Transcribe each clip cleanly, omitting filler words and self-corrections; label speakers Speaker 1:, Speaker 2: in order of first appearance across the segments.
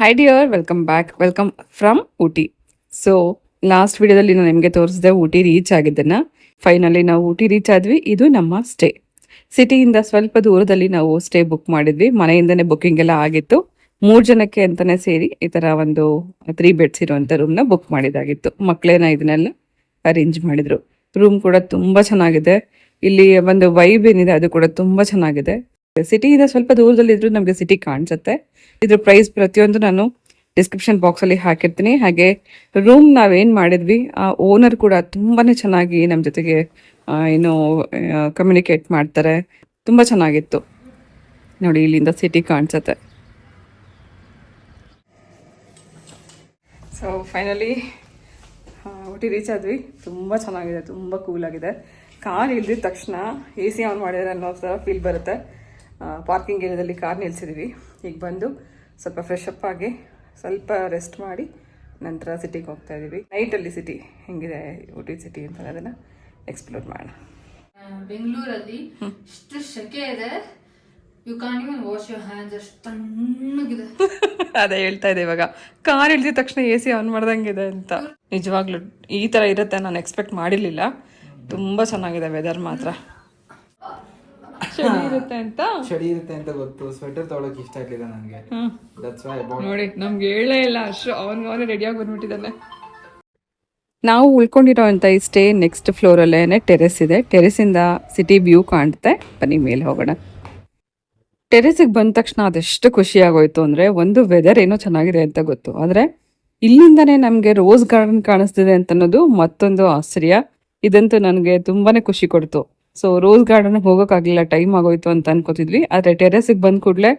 Speaker 1: High dear, welcome back. Welcome from Ooty. So last ವಿಡಿಯೋದಲ್ಲಿ ನಾನು ನಿಮಗೆ ತೋರಿಸಿದೆ ಊಟಿ ರೀಚ್ ಆಗಿದ್ದನ್ನು. ಫೈನಲಿ ನಾವು ಊಟಿ ರೀಚ್ ಆದ್ವಿ. ಇದು ನಮ್ಮ ಸ್ಟೇ. ಸಿಟಿಯಿಂದ ಸ್ವಲ್ಪ ದೂರದಲ್ಲಿ ನಾವು ಸ್ಟೇ ಬುಕ್ ಮಾಡಿದ್ವಿ. ಮನೆಯಿಂದನೇ ಬುಕ್ಕಿಂಗ್ ಎಲ್ಲ ಆಗಿತ್ತು. 3 ಜನಕ್ಕೆ ಅಂತಾನೆ ಸೇರಿ ಈ ಥರ ಒಂದು 3 ಬೆಡ್ಸ್ ಇರುವಂಥ ರೂಮ್ನ ಬುಕ್ ಮಾಡಿದಾಗಿತ್ತು. ಮಕ್ಕಳೇನ ಇದನ್ನೆಲ್ಲ ಅರೇಂಜ್ ಮಾಡಿದ್ರು. ರೂಮ್ ಕೂಡ ತುಂಬ ಚೆನ್ನಾಗಿದೆ. ಇಲ್ಲಿ ಒಂದು ವೈಬ್ ಏನಿದೆ ಅದು ಕೂಡ ತುಂಬ ಚೆನ್ನಾಗಿದೆ. ಸಿಟಿಯಿಂದ ಸ್ವಲ್ಪ ದೂರದಲ್ಲಿದ್ದರೂ ನಮಗೆ ಸಿಟಿ ಕಾಣಿಸುತ್ತೆ. ಇದ್ರ ಪ್ರೈಸ್ ಪ್ರತಿಯೊಂದು ನಾನು ಡಿಸ್ಕ್ರಿಪ್ಷನ್ ಬಾಕ್ಸಲ್ಲಿ ಹಾಕಿರ್ತೀನಿ. ಹಾಗೆ ರೂಮ್ ನಾವೇನು ಮಾಡಿದ್ವಿ, ಆ ಓನರ್ ಕೂಡ ತುಂಬಾ ಚೆನ್ನಾಗಿ ನಮ್ಮ ಜೊತೆಗೆ ಏನು ಕಮ್ಯುನಿಕೇಟ್ ಮಾಡ್ತಾರೆ. ತುಂಬ ಚೆನ್ನಾಗಿತ್ತು. ನೋಡಿ, ಇಲ್ಲಿಂದ ಸಿಟಿ ಕಾಣಿಸುತ್ತೆ. ಸೊ ಫೈನಲಿ ಊಟಿ ರೀಚ್ ಆದ್ವಿ. ತುಂಬ ಚೆನ್ನಾಗಿದೆ, ತುಂಬ ಕೂಲಾಗಿದೆ. ಕಾರ್ ಇಳಿದಿದ ತಕ್ಷಣ AC ಆನ್ ಮಾಡಿದ್ರೆ ಅನ್ನೋ ಥರ ಫೀಲ್ ಬರುತ್ತೆ. ಪಾರ್ಕಿಂಗ್ ಏರಿಯಾದಲ್ಲಿ ಕಾರ್ ನಿಲ್ಸಿದ್ವಿ. ಈಗ ಬಂದು ಸ್ವಲ್ಪ ಫ್ರೆಶ್ ಅಪ್ ಆಗಿ ಸ್ವಲ್ಪ ರೆಸ್ಟ್ ಮಾಡಿ ನಂತರ ಸಿಟಿಗೆ ಹೋಗ್ತಾ ಇದ್ದೀವಿ. ನೈಟಲ್ಲಿ ಸಿಟಿ ಹೆಂಗಿದೆ, ಊಟಿ ಸಿಟಿ ಅಂತ ಅದನ್ನು ಎಕ್ಸ್ಪ್ಲೋರ್ ಮಾಡೋಣ.
Speaker 2: ಬೆಂಗಳೂರಲ್ಲಿ ಇಷ್ಟು ಸೆಕೆ ಇದೆ, you can't even wash your hands, ಅಷ್ಟು ತಣ್ಣಗಿದೆ.
Speaker 1: ಅದೇ ಹೇಳ್ತಾ ಇದೆ, ಇವಾಗ ಕಾರ್ ಇಳಿದ ತಕ್ಷಣ AC ಆನ್ ಮಾಡ್ದಂಗಿದೆ ಅಂತ. ನಿಜವಾಗ್ಲೂ ಈ ಥರ ಇರುತ್ತೆ ನಾನು ಎಕ್ಸ್ಪೆಕ್ಟ್ ಮಾಡಿರಲಿಲ್ಲ. ತುಂಬ ಚೆನ್ನಾಗಿದೆ ವೆದರ್ ಮಾತ್ರ. ಚಳಿ ಇರುತ್ತೆ ಅಂತ
Speaker 3: ಗೊತ್ತು. ಸ್ವೆಟರ್ ತೊಗೊಳಕ್ಕೆ ಇಷ್ಟ ಆಗ್ಲಿಲ್ಲ ನನಗೆ.
Speaker 1: ನೋಡಿ, ನಮ್ಗೆ ಹೇಳೇ ಇಲ್ಲ. ಅಷ್ಟು ಅವನೇ ರೆಡಿಯಾಗಿ ಬಂದ್ಬಿಟ್ಟಿದ್ದಾನೆ. ನಾವು ಉಳ್ಕೊಂಡಿರೋಂಥ ಈ ಸ್ಟೇ ನೆಕ್ಸ್ಟ್ ಫ್ಲೋರಲ್ಲೇ ಟೆರೆಸ್ ಇದೆ. ಟೆರೆಸಿಂದ ಸಿಟಿ ವ್ಯೂ ಕಾಣುತ್ತೆ. ಬನ್ನಿ ಮೇಲೆ ಹೋಗೋಣ. ಟೆರೆಸಿಗೆ ಬಂದ ತಕ್ಷಣ ಅದೆಷ್ಟು ಖುಷಿಯಾಗೋಯ್ತು ಅಂದರೆ, ಒಂದು ವೆದರ್ ಏನೋ ಚೆನ್ನಾಗಿದೆ ಅಂತ ಗೊತ್ತು, ಆದರೆ ಇಲ್ಲಿಂದನೇ ನಮಗೆ ರೋಸ್ ಗಾರ್ಡನ್ ಕಾಣಿಸ್ತಿದೆ ಅಂತ ಅನ್ನೋದು ಮತ್ತೊಂದು ಆಶ್ಚರ್ಯ. ಇದಂತೂ ನನಗೆ ತುಂಬಾ ಖುಷಿ ಕೊಡ್ತು. ಸೊ ರೋಸ್ ಗಾರ್ಡನ್ ಹೋಗೋಕ್ಕಾಗಲಿಲ್ಲ, ಟೈಮ್ ಆಗೋಯ್ತು ಅಂತ ಅನ್ಕೋತಿದ್ವಿ. ಆದರೆ ಟೆರೆಸಿಗೆ ಬಂದ ಕೂಡಲೇ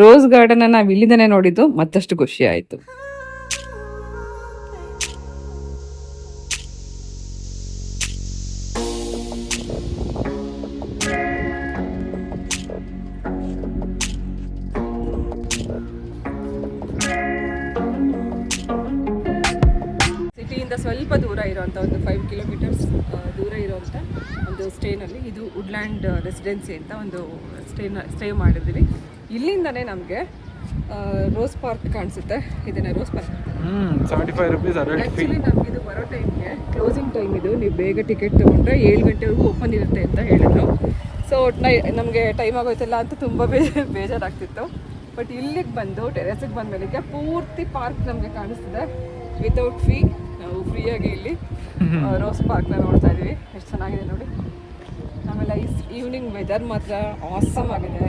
Speaker 1: ರೋಸ್ ಗಾರ್ಡನ್ನ ನಾವು ಇಲ್ಲಿಂದನೇ ನೋಡಿದ್ದು ಮತ್ತಷ್ಟು ಖುಷಿ ಆಯಿತು. ಸಿಟಿಯಿಂದ ಸ್ವಲ್ಪ ದೂರ ಇರೋವಂಥ ಒಂದು 5 ಕಿಲೋಮೀಟರ್ಸ್ ದೂರ ಇರೋವಂಥ ಒಂದು ಸ್ಟೇನಲ್ಲಿ, ಇದು ವುಡ್ಲ್ಯಾಂಡ್ ರೆಸಿಡೆನ್ಸಿ ಅಂತ ಒಂದು ಸ್ಟೇ ಮಾಡಿದ್ದೀವಿ. ಇಲ್ಲಿಂದನೇ ನಮಗೆ ರೋಸ್ ಪಾರ್ಕ್ ಕಾಣಿಸುತ್ತೆ. ಇದನ್ನ ರೋಸ್ ಪಾರ್ಕ್.
Speaker 3: 75 ರೂಪೀಸ್
Speaker 1: ಆ್ಯಕ್ಚುಲಿ ನಮ್ಗೆ ಇದು ಬರೋ ಟೈಮ್ಗೆ ಕ್ಲೋಸಿಂಗ್ ಟೈಮ್ ಇದು. ನೀವು ಬೇಗ ಟಿಕೆಟ್ ತೊಗೊಂಡ್ರೆ 7 ಗಂಟೆವರೆಗೂ ಓಪನ್ ಇರುತ್ತೆ ಅಂತ ಹೇಳಿದ್ರು. ಸೊ ನಮಗೆ ಟೈಮ್ ಆಗೋಯ್ತಲ್ಲ ಅಂತ ತುಂಬ ಬೇಜಾರಾಗ್ತಿತ್ತು. ಬಟ್ ಇಲ್ಲಿಗೆ ಬಂದು ಟೆರೆಸಿಗೆ ಬಂದ ಮೇಲೆ ಪೂರ್ತಿ ಪಾರ್ಕ್ ನಮಗೆ ಕಾಣಿಸ್ತಿದೆ. ವಿತೌಟ್ ಫೀ ನಾವು ಫ್ರೀಯಾಗಿ ಇಲ್ಲಿ ರೋಸ್ ಪಾರ್ಕ್ನ ನೋಡ್ತಾ ಇದ್ದೀವಿ. ಎಷ್ಟು ಚೆನ್ನಾಗಿದೆ ನೋಡಿ. ಆಮೇಲೆ ಈವ್ನಿಂಗ್ ವೆದರ್ ಮಾತ್ರ ಆಸಮ್ ಆಗಿದೆ.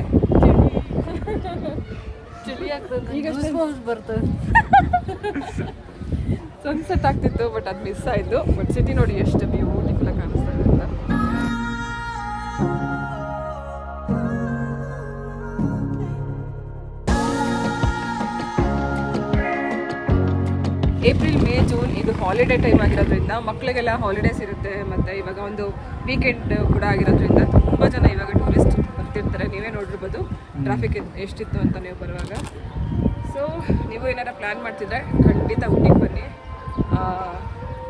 Speaker 2: ಚಳಿ ಆಗ್ತದೆ, ಈಗ ಬರ್ತದೆ.
Speaker 1: ಸನ್ಸೆಟ್ ಆಗ್ತಿತ್ತು, ಬಟ್ ಅದು ಮಿಸ್ ಆಯಿತು. ಬಟ್ ಸಿಟಿ ನೋಡಿ ಎಷ್ಟು ಬ್ಯೂಟಿಫುಲ್ ಆಗಿ ಕಾಣಿಸ್ತಾ ಇದೆ ಅಂತ. ಏಪ್ರಿಲ್, ಮೇ, ಜೂನ್ ಇದು ಹಾಲಿಡೇ ಟೈಮ್ ಆಗಿರೋದ್ರಿಂದ ಮಕ್ಕಳಿಗೆಲ್ಲ ಹಾಲಿಡೇಸ್ ಇರುತ್ತೆ. ಮತ್ತು ಇವಾಗ ಒಂದು ವೀಕೆಂಡ್ ಕೂಡ ಆಗಿರೋದ್ರಿಂದ ತುಂಬ ಜನ ಇವಾಗ ಟೂರಿಸ್ಟ್ ಬರ್ತಿರ್ತಾರೆ. ನೀವೇ ನೋಡಿರ್ಬೋದು ಟ್ರಾಫಿಕ್ ಎಷ್ಟಿತ್ತು ಅಂತ ನೀವು ಬರುವಾಗ. ಸೊ ನೀವು ಏನಾರ ಪ್ಲ್ಯಾನ್ ಮಾಡ್ತಿದ್ರೆ ಖಂಡಿತ ಊಟಿಗೆ ಬನ್ನಿ.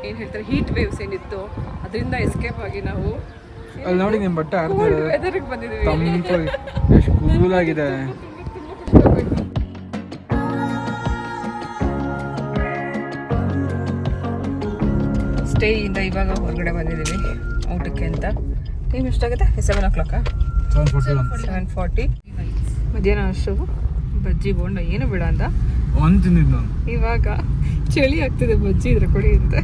Speaker 1: ಏನು ಹೇಳ್ತಾರೆ, ಹೀಟ್ ವೇವ್ಸ್ ಏನಿತ್ತು ಅದರಿಂದ ಎಸ್ಕೇಪ್ ಆಗಿ ನಾವು
Speaker 3: ನೋಡಿ ನಿಮ್ಮ ಬಟ್ಟೆ
Speaker 1: ವೆದರ್ಗೆ ಬಂದಿದ್ದೀವಿ.
Speaker 3: ಎಷ್ಟು ಕೂಲ್ ಆಗಿದೆ.
Speaker 1: ಸ್ಟೇಯಿಂದ ಇವಾಗ ಹೊರಗಡೆ ಬಂದಿದ್ದೀವಿ ಊಟಕ್ಕೆ ಅಂತ. ಟೈಮ್ ಎಷ್ಟಾಗುತ್ತೆ? 7 o'clock. 7:40. ಮಧ್ಯಾಹ್ನ ಅಷ್ಟು ಬಜ್ಜಿ ಬೋಂಡ ಏನು ಬೇಡ ಅಂತ ಇವಾಗ ಚಳಿ ಆಗ್ತಿದೆ. ಬಜ್ಜಿ ಇದ್ರೆ ಕೊಡಿ ಅಂತ.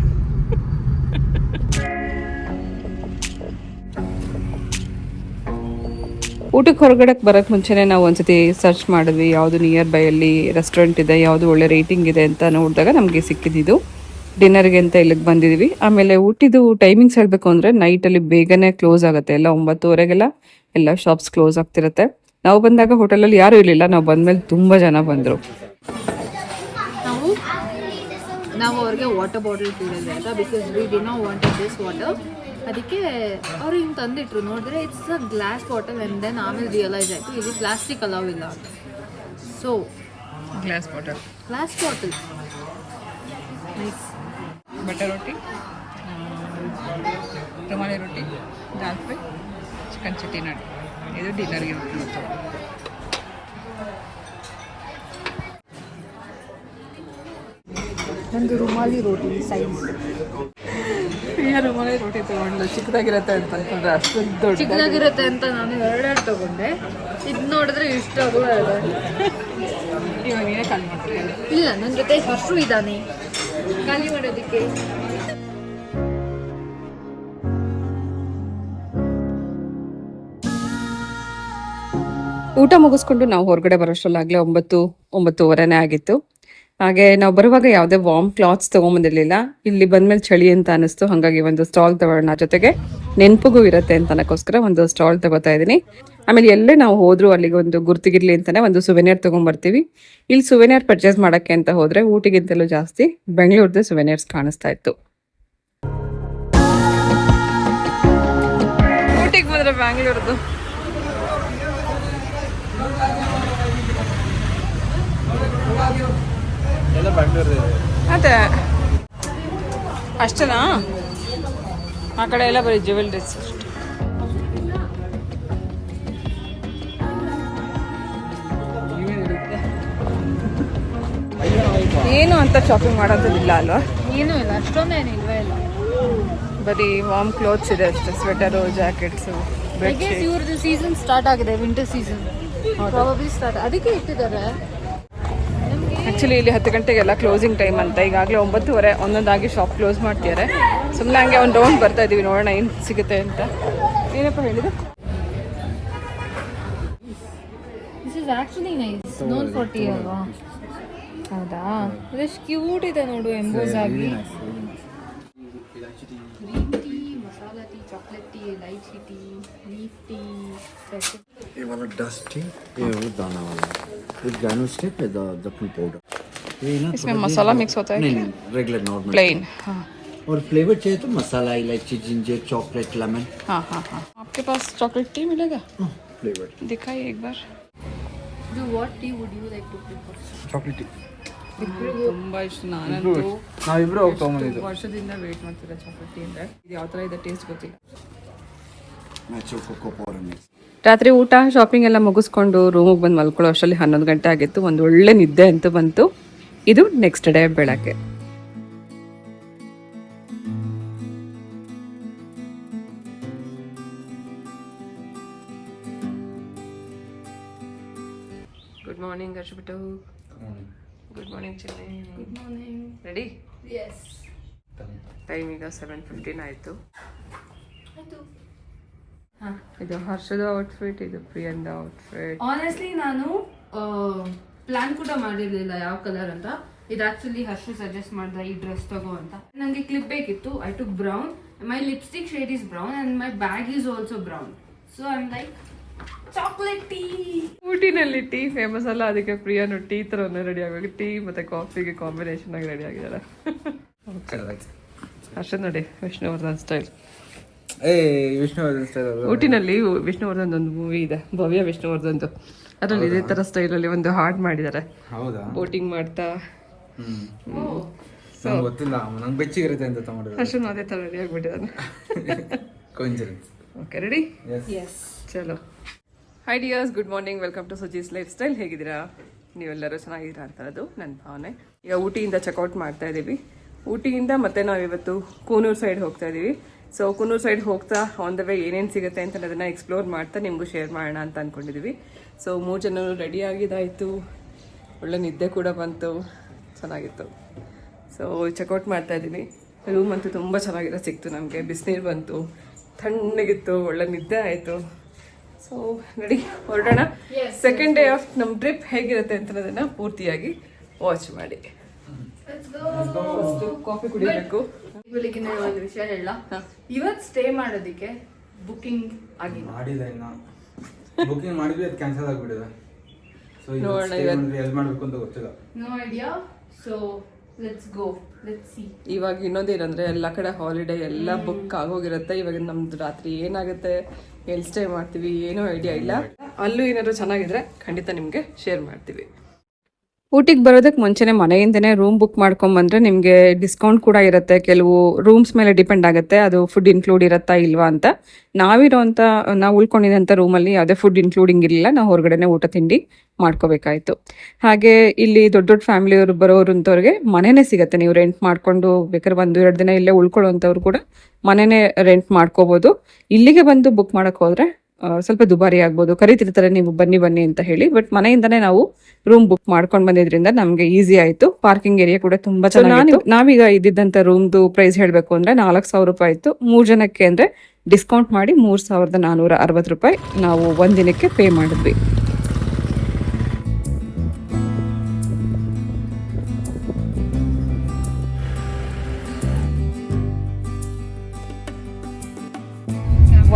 Speaker 1: ಊಟಕ್ಕೆ ಹೊರಗಡೆ ಬರೋಕ್ಕೆ ಮುಂಚೆನೇ ನಾವು ಒಂದ್ಸತಿ ಸರ್ಚ್ ಮಾಡಿದ್ವಿ ಯಾವುದು ನಿಯರ್ ಬೈಯಲ್ಲಿ ರೆಸ್ಟೋರೆಂಟ್ ಇದೆ, ಯಾವುದು ಒಳ್ಳೆ ರೇಟಿಂಗ್ ಇದೆ ಅಂತ ನೋಡಿದಾಗ ನಮಗೆ ಸಿಕ್ಕಿದ್ದು. ಡಿನ್ನರ್ಗೆ ಅಂತ ಇಲ್ಲಿಗೆ ಬಂದಿದ್ದೀವಿ. ಆಮೇಲೆ ಊಟಿದು ಟೈಮಿಂಗ್ಸ್ ಹೇಳಬೇಕು ಅಂದರೆ ನೈಟಲ್ಲಿ ಬೇಗನೆ ಕ್ಲೋಸ್ ಆಗುತ್ತೆ. ಎಲ್ಲ 9:30ಗೆಲ್ಲ ಎಲ್ಲ ಶಾಪ್ಸ್ ಕ್ಲೋಸ್ ಆಗ್ತಿರುತ್ತೆ. ನಾವು ಬಂದಾಗ ಹೋಟೆಲಲ್ಲಿ ಯಾರೂ ಇರಲಿಲ್ಲ. ನಾವು ಬಂದಮೇಲೆ ತುಂಬ ಜನ ಬಂದರು.
Speaker 2: ನಾವು ಅವ್ರಿಗೆ ವಾಟರ್ ಬಾಟಲ್ ಕೇಳಿದ್ರೆ ಅಂತ, because we did not wanted this water. ಅದಕ್ಕೆ ಅವರು ಹಿಂಗೆ ತಂದಿಟ್ರು. ನೋಡಿದ್ರೆ it's a glass bottle. And then ಆಮೇಲೆ ರಿಯಲೈಸ್ ಆಯಿತು ಇದು ಪ್ಲಾಸ್ಟಿಕ್ ಅಲೌ ಇಲ್ಲ ಅಂತ. So
Speaker 1: glass bottle
Speaker 2: nice.
Speaker 1: Butter roti, rumali roti, dal fry, chicken chutney. ಇದು ಡಿನ್ನರ್ಗೆ.
Speaker 2: ಒಂದು ರುಮಾಲಿ ರೋಟಿ ಸೈಜ್.
Speaker 1: ರುಮಾಲಿ ರೋಟಿ ತಗೊಂಡು ಚಿಕ್ಕದಾಗಿರತ್ತೆ ಅಂತ ಅನ್ಕೊಂಡ್ರೆ ಅಷ್ಟೊಂದು ದೊಡ್ಡ
Speaker 2: ಚಿಕ್ಕದಾಗಿರುತ್ತೆ ಅಂತ ನಾನು ಎರಡೆರಡು ತಗೊಂಡೆ. ಇದು ನೋಡಿದ್ರೆ ಇಷ್ಟ ಅಗಲ ಇದೆ.
Speaker 1: ಇವಾಗ ನೀನೇ ಖಾಲಿ ಮಾಡ್ತೀವಿ.
Speaker 2: ಇಲ್ಲ, ನನ್ನ ಜೊತೆ ಹಸು ಇದ್ದಾನೆ ಖಾಲಿ ಮಾಡೋದಕ್ಕೆ.
Speaker 1: ಊಟ ಮುಗಿಸ್ಕೊಂಡು ನಾವು ಹೊರಗಡೆ ಬರೋಷ್ಟರಲ್ಲಾಗಲೇ 9-9:30 ಆಗಿತ್ತು. ಹಾಗೆ ನಾವು ಬರುವಾಗ ಯಾವುದೇ ವಾರ್ಮ್ ಕ್ಲಾತ್ಸ್ ತೊಗೊಂಬಂದಿರಲಿಲ್ಲ. ಇಲ್ಲಿ ಬಂದ್ಮೇಲೆ ಚಳಿ ಅಂತ ಅನಿಸ್ತು, ಹಾಗಾಗಿ ಒಂದು ಸ್ಟಾಲ್ ತಗೊಳ್ಳೋಣ, ಜೊತೆಗೆ ನೆನಪಿಗೂ ಇರುತ್ತೆ ಅಂತ ಅನ್ನೋಕ್ಕೋಸ್ಕರ ಒಂದು ಸ್ಟಾಲ್ ತಗೋತಾ ಇದ್ದೀನಿ. ಆಮೇಲೆ ಎಲ್ಲೇ ನಾವು ಹೋದ್ರು ಅಲ್ಲಿಗೆ ಒಂದು ಗುರ್ತಿಗಿರ್ಲಿ ಅಂತಾನೆ ಒಂದು ಸುವೆನಿಯರ್ ತೊಗೊಂಬರ್ತೀವಿ. ಇಲ್ಲಿ ಸುವೆನಿಯರ್ ಪರ್ಚೇಸ್ ಮಾಡೋಕ್ಕೆ ಅಂತ ಹೋದರೆ ಊಟಿಗಿಂತಲೂ ಜಾಸ್ತಿ ಬೆಂಗಳೂರದ್ದು ಸುವೆನಿಯರ್ಸ್ ಕಾಣಿಸ್ತಾ ಇತ್ತು. ಊಟಿಗೆ ಬಂದರೆ ಬ್ಯಾಂಗ್ಳೂರ್ದು
Speaker 3: ಎಲ್ಲ ಬೆಂಗಳೂರು
Speaker 1: ಅದೇ ಅಷ್ಟೇನಾ? ಆ ಕಡೆ ಎಲ್ಲ ಬರೀ ಜ್ಯುವೆಲ್ರೀಸ್ ಅಷ್ಟೆ. ಏನು ಅಂತ ಶಾಪಿಂಗ್ ಮಾಡೋದಿಲ್ಲ ಅಲ್ವಾ?
Speaker 2: ಏನೂ ಇಲ್ಲ, ಅಷ್ಟೊಂದೇನು ಇಲ್ವೇ ಇಲ್ಲ.
Speaker 1: ಬರೀ ವಾರ್ಮ್ ಕ್ಲೋತ್ಸ್ ಇದೆ ಅಷ್ಟೇ, ಸ್ವೆಟರು, ಜಾಕೆಟ್ಸು, ಬೆಡ್ಶೀಟ್.
Speaker 2: ಇವ್ರದ್ದು ಸೀಸನ್ ಸ್ಟಾರ್ಟ್ ಆಗಿದೆ, ವಿಂಟರ್ ಸೀಸನ್ ಪ್ರಾಬಬ್ಲಿ ಸ್ಟಾರ್ಟ್, ಅದಕ್ಕೆ ಇಟ್ಟಿದ್ದಾರೆ.
Speaker 1: ಆ್ಯಕ್ಚುಲಿ ಇಲ್ಲಿ 10 ಗಂಟೆಗೆಲ್ಲ ಕ್ಲೋಸಿಂಗ್ ಟೈಮ್ ಅಂತ, ಈಗಾಗಲೇ 9:30 ಒಂದೊಂದಾಗಿ ಶಾಪ್ ಕ್ಲೋಸ್ ಮಾಡ್ತಿದ್ದಾರೆ. ಸುಮ್ಮನೆ ಹಂಗೆ ಒಂದು ರೌಂಡ್ ಬರ್ತಾ ಇದ್ದೀವಿ, ನೋಡೋಣ ಏನು ಸಿಗುತ್ತೆ ಅಂತ. ಏನಪ್ಪ ಹೇಳಿದೆ?
Speaker 2: This is actually nice. ನೋನ್ 40 ಅಲ್ವಾ? ಹೌದಾ? ಎಷ್ಟು ಕ್ಯೂಟ್ ಇದೆ ನೋಡು, ಎಂಬೋಸ್ ಆಗಿ. Green tea, masala tea, chocolate tea, elaichi tea, leaf tea.
Speaker 4: ये वाला डस्ट है, ये वो दाना वाला विद ग्रैन्यूल्स टाइप है द फुल पाउडर. ये ना
Speaker 1: इसमें मसाला मिक्स होता है?
Speaker 4: नहीं, रेगुलर नॉर्मल
Speaker 1: प्लेन. हाँ
Speaker 4: और फ्लेवर चाहिए तो मसाला, इलायची, जिंजर, चॉकलेट, लेमन.
Speaker 1: हाँ हाँ हाँ. आपके पास चॉकलेट टी मिलेगा?
Speaker 4: फ्लेवर
Speaker 1: दिखाइए एक बार.
Speaker 2: Do what tea would you like to prefer?
Speaker 3: Chocolate tea.
Speaker 1: ತುಂಬಾ ಇಷ್ಟ. ನಾನಂತೂ
Speaker 3: ನಾವಿಬ್ರು ಹೋಗಿ ತೊಗೊಂಬಂದಿದ್ದು.
Speaker 1: ವರ್ಷದಿಂದ ವೇಟ್ ಮಾಡ್ತಿದ್ದೆ ಚಾಕ್ಲೇಟ್ ಟೀ ಅಂದರೆ. ಇದು ಯಾವ ಥರ ಇದೆ ಟೇಸ್ಟ್ ಗೊತ್ತಿಲ್ಲ.
Speaker 4: Natural cocoa powder mix.
Speaker 1: ರಾತ್ರಿ ಊಟ ಶಾಪಿಂಗ್ ಎಲ್ಲ ಮುಗಿಸ್ಕೊಂಡು ರೂಮಿಗೆ ಬಂದು ಮಲ್ಕೊಳ್ಳೋ ಅಷ್ಟರಲ್ಲಿ 11 ಗಂಟೆ ಆಗಿತ್ತು. ಒಂದು ಒಳ್ಳೆ ನಿದ್ದೆ ಅಂತೂ ಬಂತು. ಇದು ನೆಕ್ಸ್ಟ್ ಡೇ ಬೆಳಗ್ಗೆ. ಗುಡ್ ಮಾರ್ನಿಂಗ್ ಹರ್ಷಬಿಟ್ಟು. Good morning Chennai.
Speaker 2: Good morning.
Speaker 1: ರೆಡಿ?
Speaker 2: Yes.
Speaker 1: ಟೈಮ್ ಈಗ 7:15 ಆಯಿತು.
Speaker 2: ಆಯ್ತು.
Speaker 1: ಇದು ಹರ್ಷದ ಔಟ್ಫಿಟ್, ಇದು ಪ್ರಿಯಂದ ಔಟ್ಫಿಟ್.
Speaker 2: ಆನೆಸ್ಟ್ಲಿ ನಾನು ಪ್ಲಾನ್ ಕೂಡ ಮಾಡಿರಲಿಲ್ಲ ಯಾವ ಕಲರ್ ಅಂತ. ಇದು ಆಕ್ಚುಲಿ ಹರ್ಷ ಸಜೆಸ್ಟ್ ಮಾಡಿದ ಈ ಡ್ರೆಸ್ ತಗೋ ಅಂತ. ನನಗೆ ಕ್ಲಿಪ್ ಬೇಕಿತ್ತು. I took brown. My lipstick shade is brown and my bag is also brown. So I am like chocolate tea.
Speaker 1: ಊಟಿನಲ್ಲಿ ಟೀ ಫೇಮಸ್ ಅಲ್ಲ, ಅದಕ್ಕೆ ಪ್ರಿಯಾನು ಟೀ ಥರನೇ ರೆಡಿ ಆಗಬೇಕು. ಟೀ ಮತ್ತು ಕಾಫಿಗೆ ಕಾಂಬಿನೇಷನ್ ಆಗಿ ರೆಡಿ ಆಗಿದ್ದಾರೆ. ಹರ್ಷ ನೋಡಿ ವಿಷ್ಣುವರ್ಧನ್ ಸ್ಟೈಲ್.
Speaker 3: ಏ ವಿಷ್ಣುವರ್ಧನ್ ಸ್ಟೈಲ್.
Speaker 1: ಊಟಿನಲ್ಲಿ ವಿಷ್ಣುವರ್ಧನ್ ಒಂದು ಮೂವಿ ಇದೆ, ಭವ್ಯ ವಿಷ್ಣುವರ್ಧನ್ದು. ಅದರಲ್ಲಿ ಇದೇ ಥರ ಸ್ಟೈಲಲ್ಲಿ ಒಂದು ಹಾಡ್ ಮಾಡಿದ್ದಾರೆ.
Speaker 3: ಹೌದಾ?
Speaker 1: ಬೋಟಿಂಗ್ ಮಾಡ್ತಾ.
Speaker 3: ನಂಗೆ ಗೊತ್ತಿಲ್ಲ, ನಂಗೆ ಬೆಚ್ಚಿಗಿರುತ್ತೆ ಅಂತ ತಗೊಂಡಿರೋದು.
Speaker 1: ಹರ್ಷನು ಅದೇ ಥರ ರೆಡಿ ಆಗಿಬಿಟ್ಟಿದ್ದಾನೆ.
Speaker 3: ಕೋಇನ್ಸಿಡೆನ್ಸ್.
Speaker 1: Okay, ready?
Speaker 2: ಎಸ್.
Speaker 1: ಚಲೋ. Hi dears, good morning. Welcome to Suji's lifestyle. ಹೇಗಿದ್ದೀರಾ? ನೀವೆಲ್ಲರೂ ಚೆನ್ನಾಗಿದ್ದೀರಾ ಅಂತ ಅದು ನನ್ನ ಭಾವನೆ. ಈಗ ಊಟಿಯಿಂದ ಚೆಕ್ಔಟ್ ಮಾಡ್ತಾ ಇದ್ದೀವಿ. ಊಟಿಯಿಂದ ಮತ್ತೆ ನಾವು ಇವತ್ತು ಕೂನೂರು ಸೈಡ್ ಹೋಗ್ತಾ ಇದ್ದೀವಿ. ಸೊ ಕೂನೂರು ಸೈಡ್ ಹೋಗ್ತಾ ಆನ್ ದ ವೇ ಏನೇನು ಸಿಗುತ್ತೆ ಅಂತ ಅದನ್ನು ಎಕ್ಸ್ಪ್ಲೋರ್ ಮಾಡ್ತಾ ನಿಮಗೂ ಶೇರ್ ಮಾಡೋಣ ಅಂತ ಅಂದ್ಕೊಂಡಿದ್ದೀವಿ. ಸೊ 3 ಜನರು ರೆಡಿ ಆಗಿದ್ದಾಯಿತು. ಒಳ್ಳೆ ನಿದ್ದೆ ಕೂಡ ಬಂತು, ಚೆನ್ನಾಗಿತ್ತು. ಸೊ ಚೆಕ್ಔಟ್ ಮಾಡ್ತಾ ಇದ್ದೀವಿ. ರೂಮ್ ಅಂತೂ ತುಂಬ ಚೆನ್ನಾಗಿರೋ ಸಿಕ್ತು ನಮಗೆ. ಬಿಸಿನೀರು ಬಂತು, ತಣ್ಣಗಿತ್ತು, ಒಳ್ಳೆ ನಿದ್ದೆ ಆಯಿತು. ಸೊ ರೆಡಿ, ಹೊರಡೋಣ. ಸೆಕೆಂಡ್ ಡೇ ಆಫ್ ನಮ್ಮ ಟ್ರಿಪ್ ಹೇಗಿರುತ್ತೆ ಅಂತ ಅದನ್ನು ಪೂರ್ತಿಯಾಗಿ ವಾಚ್ ಮಾಡಿ. ಕಾಫಿ ಕುಡಿಬೇಕು.
Speaker 2: ಬೆಳಿಗ್ಗೆ ಒಂದು ವಿಷಯ ಹೇಳ. ಇವತ್ತು ಸ್ಟೇ ಮಾಡೋದಕ್ಕೆ ಬುಕಿಂಗ್ ಆಗಿಲ್ಲ.
Speaker 3: ಮಾಡಿಲ್ಲ, ಇನ್ನು ಬುಕಿಂಗ್ ಮಾಡಿದ್ವಿ, ಅದು ಕ್ಯಾನ್ಸಲ್ ಆಗಿಬಿಟ್ಟಿದೆ. ಸೊ
Speaker 1: ನೋಡೋಣ
Speaker 3: ಎಲ್ಲಿ ಮಾಡಬೇಕು ಅಂತ ಗೊತ್ತಿಲ್ಲ.
Speaker 2: No idea. So let's go, let's see.
Speaker 1: ಇವಾಗ ಇನ್ನೊಂದೇನಂದ್ರೆ ಎಲ್ಲ ಕಡೆ ಹಾಲಿಡೇ ಎಲ್ಲ ಬುಕ್ ಆಗೋಗಿರುತ್ತೆ. ಇವಾಗ ನಮ್ದು ರಾತ್ರಿ ಏನಾಗುತ್ತೆ, ಎಲ್ಲಿ ಸ್ಟೇ ಮಾಡ್ತೀವಿ, ಏನೋ ಐಡಿಯಾ ಇಲ್ಲ. ಅಲ್ಲೂ ಏನಾದ್ರು ಚೆನ್ನಾಗಿದ್ರೆ ಖಂಡಿತ ನಿಮಗೆ ಶೇರ್ ಮಾಡ್ತೀವಿ. ಊಟಿಗೆ ಬರೋದಕ್ಕೆ ಮುಂಚೆನೇ ಮನೆಯಿಂದನೇ ರೂಮ್ ಬುಕ್ ಮಾಡ್ಕೊಂಬಂದ್ರೆ ನಿಮಗೆ ಡಿಸ್ಕೌಂಟ್ ಕೂಡ ಇರುತ್ತೆ. ಕೆಲವು ರೂಮ್ಸ್ ಮೇಲೆ ಡಿಪೆಂಡ್ ಆಗುತ್ತೆ ಅದು ಫುಡ್ ಇನ್ಕ್ಲೂಡ್ ಇರುತ್ತಾ ಇಲ್ವಾ ಅಂತ. ನಾವು ಉಳ್ಕೊಂಡಿದ್ದಂಥ ರೂಮಲ್ಲಿ ಯಾವುದೇ ಫುಡ್ ಇನ್ಕ್ಲೂಡಿಂಗ್ ಇರಲಿಲ್ಲ. ನಾವು ಹೊರಗಡೆನೆ ಊಟ ತಿಂಡಿ ಮಾಡ್ಕೋಬೇಕಾಯ್ತು. ಹಾಗೆ ಇಲ್ಲಿ ದೊಡ್ಡ ದೊಡ್ಡ ಫ್ಯಾಮಿಲಿಯವರು ಬರೋರಂಥವ್ರಿಗೆ ಮನೆನೇ ಸಿಗುತ್ತೆ. ನೀವು ರೆಂಟ್ ಮಾಡ್ಕೊಂಡು ಬೇಕಾದ್ರೆ 1-2 ದಿನ ಇಲ್ಲೇ ಉಳ್ಕೊಳ್ಳೋವಂಥವ್ರು ಕೂಡ ಮನೆನೇ ರೆಂಟ್ ಮಾಡ್ಕೋಬೋದು. ಇಲ್ಲಿಗೆ ಬಂದು ಬುಕ್ ಮಾಡೋಕ್ಕೆ ಹೋದರೆ ಸ್ವಲ್ಪ ದುಬಾರಿ ಆಗ್ಬೋದು. ಕರಿತಿರ್ತಾರೆ ನೀವು ಬನ್ನಿ ಅಂತ ಹೇಳಿ. ಬಟ್ ಮನೆಯಿಂದನೇ ನಾವು ರೂಮ್ ಬುಕ್ ಮಾಡ್ಕೊಂಡು ಬಂದಿದ್ರಿಂದ ನಮಗೆ ಈಸಿ ಆಯಿತು. ಪಾರ್ಕಿಂಗ್ ಏರಿಯಾ ಕೂಡ ತುಂಬ ಚೆನ್ನಾಗಿತ್ತು. ನಾವೀಗ ಇದ್ದಿದ್ದಂಥ ರೂಮ್ದು ಪ್ರೈಸ್ ಹೇಳಬೇಕು ಅಂದರೆ 4,000 ರೂಪಾಯಿ ಇತ್ತು. 3 ಜನಕ್ಕೆ ಅಂದರೆ ಡಿಸ್ಕೌಂಟ್ ಮಾಡಿ 3,460 ರೂಪಾಯಿ ನಾವು ಒಂದಿನಕ್ಕೆ ಪೇ ಮಾಡಿದ್ವಿ.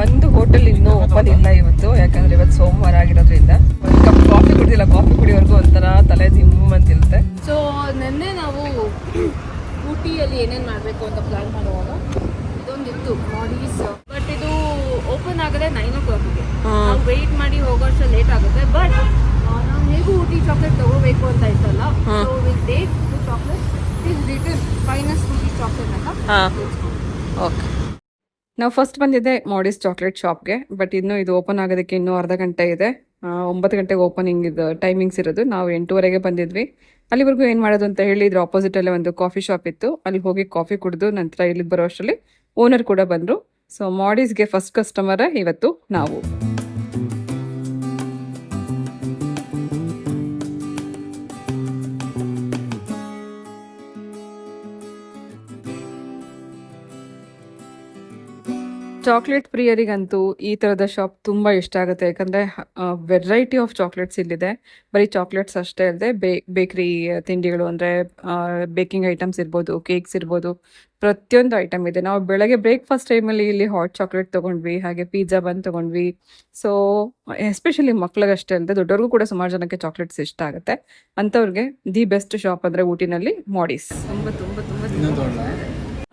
Speaker 1: ಒಂದು ಹೋಟೆಲ್ ಇನ್ನೂ ಓಪನ್ ಇಲ್ಲ ಇವತ್ತು, ಯಾಕಂದ್ರೆ ಇವತ್ತು ಸೋಮವಾರ ಆಗಿರೋದ್ರಿಂದ. ಒಂದು ಕಪ್ ಕಾಫಿ ಕುಡಿದಿಲ್ಲ, ಕಾಫಿ ಕುಡಿಯೋವರೆಗೂ ಒಂಥರ ತಲೆ ದಿಮ್ಮಂತಿರುತ್ತೆ.
Speaker 2: ಸೊ ನಿನ್ನೆ ನಾವು ಊಟಿಯಲ್ಲಿ ಏನೇನು ಮಾಡಬೇಕು ಅಂತ ಪ್ಲಾನ್ ಮಾಡುವಾಗ ಇದೊಂದಿತ್ತು ಮಾಡೀಸ್, ಬಟ್ ಇದು ಓಪನ್ ಆಗದೆ 9 o'clockಗೆ. ನಾವು ವೆಯ್ಟ್ ಮಾಡಿ ಹೋಗೋಷ್ಟು ಲೇಟ್ ಆಗುತ್ತೆ. ಬಟ್ ನಾವು ಹೇಗೂ ಊಟಿ ಚಾಕ್ಲೇಟ್ ತಗೋಬೇಕು ಅಂತ ಇತ್ತಲ್ಲ, so will take 2 chocolate. It is return finest Ooty chocolate ಅಂತ.
Speaker 1: ಓಕೆ, ನಾವು ಫಸ್ಟ್ ಬಂದಿದ್ದೆ ಮಾಡೀಸ್ ಚಾಕ್ಲೇಟ್ ಶಾಪ್ಗೆ. ಬಟ್ ಇನ್ನು ಇದು ಓಪನ್ ಆಗೋದಕ್ಕೆ ಇನ್ನೂ ಅರ್ಧ ಗಂಟೆ ಇದೆ. 9 ಗಂಟೆಗೆ ಓಪನಿಂಗ್ ಇದು ಟೈಮಿಂಗ್ಸ್ ಇರೋದು. ನಾವು 8:30ಗೆ ಬಂದಿದ್ವಿ. ಅಲ್ಲಿವರೆಗೂ ಏನು ಮಾಡೋದು ಅಂತ ಹೇಳಿ ಇದ್ರ ಆಪೋಸಿಟಲ್ಲೇ ಒಂದು ಕಾಫಿ ಶಾಪ್ ಇತ್ತು. ಅಲ್ಲಿ ಹೋಗಿ ಕಾಫಿ ಕುಡಿದು ನಂತರ ಇಲ್ಲಿಗೆ ಬರೋ ಅಷ್ಟರಲ್ಲಿ ಓನರ್ ಕೂಡ ಬಂದರು. ಸೊ ಮಾಡೀಸ್ಗೆ ಫಸ್ಟ್ ಕಸ್ಟಮರ್ ಇವತ್ತು ನಾವು. ಚಾಕ್ಲೇಟ್ ಪ್ರಿಯರಿಗಂತೂ ಈ ಥರದ ಶಾಪ್ ತುಂಬ ಇಷ್ಟ ಆಗುತ್ತೆ. ಯಾಕಂದರೆ ವೆರೈಟಿ ಆಫ್ ಚಾಕ್ಲೇಟ್ಸ್ ಇಲ್ಲಿದೆ. ಬರೀ ಚಾಕ್ಲೇಟ್ಸ್ ಅಷ್ಟೇ ಅಲ್ಲದೆ ಬೇಕ್ರಿ ತಿಂಡಿಗಳು ಅಂದರೆ ಬೇಕಿಂಗ್ ಐಟಮ್ಸ್ ಇರ್ಬೋದು, ಕೇಕ್ಸ್ ಇರ್ಬೋದು, ಪ್ರತಿಯೊಂದು ಐಟಮ್ ಇದೆ. ನಾವು ಬೆಳಗ್ಗೆ ಬ್ರೇಕ್ಫಾಸ್ಟ್ ಟೈಮಲ್ಲಿ ಇಲ್ಲಿ ಹಾಟ್ ಚಾಕ್ಲೇಟ್ ತೊಗೊಂಡ್ವಿ, ಹಾಗೆ ಪಿಜ್ಜಾ ಬನ್ ತೊಗೊಂಡ್ವಿ. ಸೊ ಎಸ್ಪೆಷಲಿ ಮಕ್ಳಿಗಷ್ಟೇ ಅಲ್ಲದೆ ದೊಡ್ಡವ್ರಿಗೂ ಕೂಡ ಸುಮಾರು ಜನಕ್ಕೆ ಚಾಕ್ಲೇಟ್ಸ್ ಇಷ್ಟ ಆಗುತ್ತೆ. ಅಂಥವ್ರಿಗೆ ದಿ ಬೆಸ್ಟ್ ಶಾಪ್ ಅಂದರೆ ಊಟಿನಲ್ಲಿ ಮಾಡೀಸ್.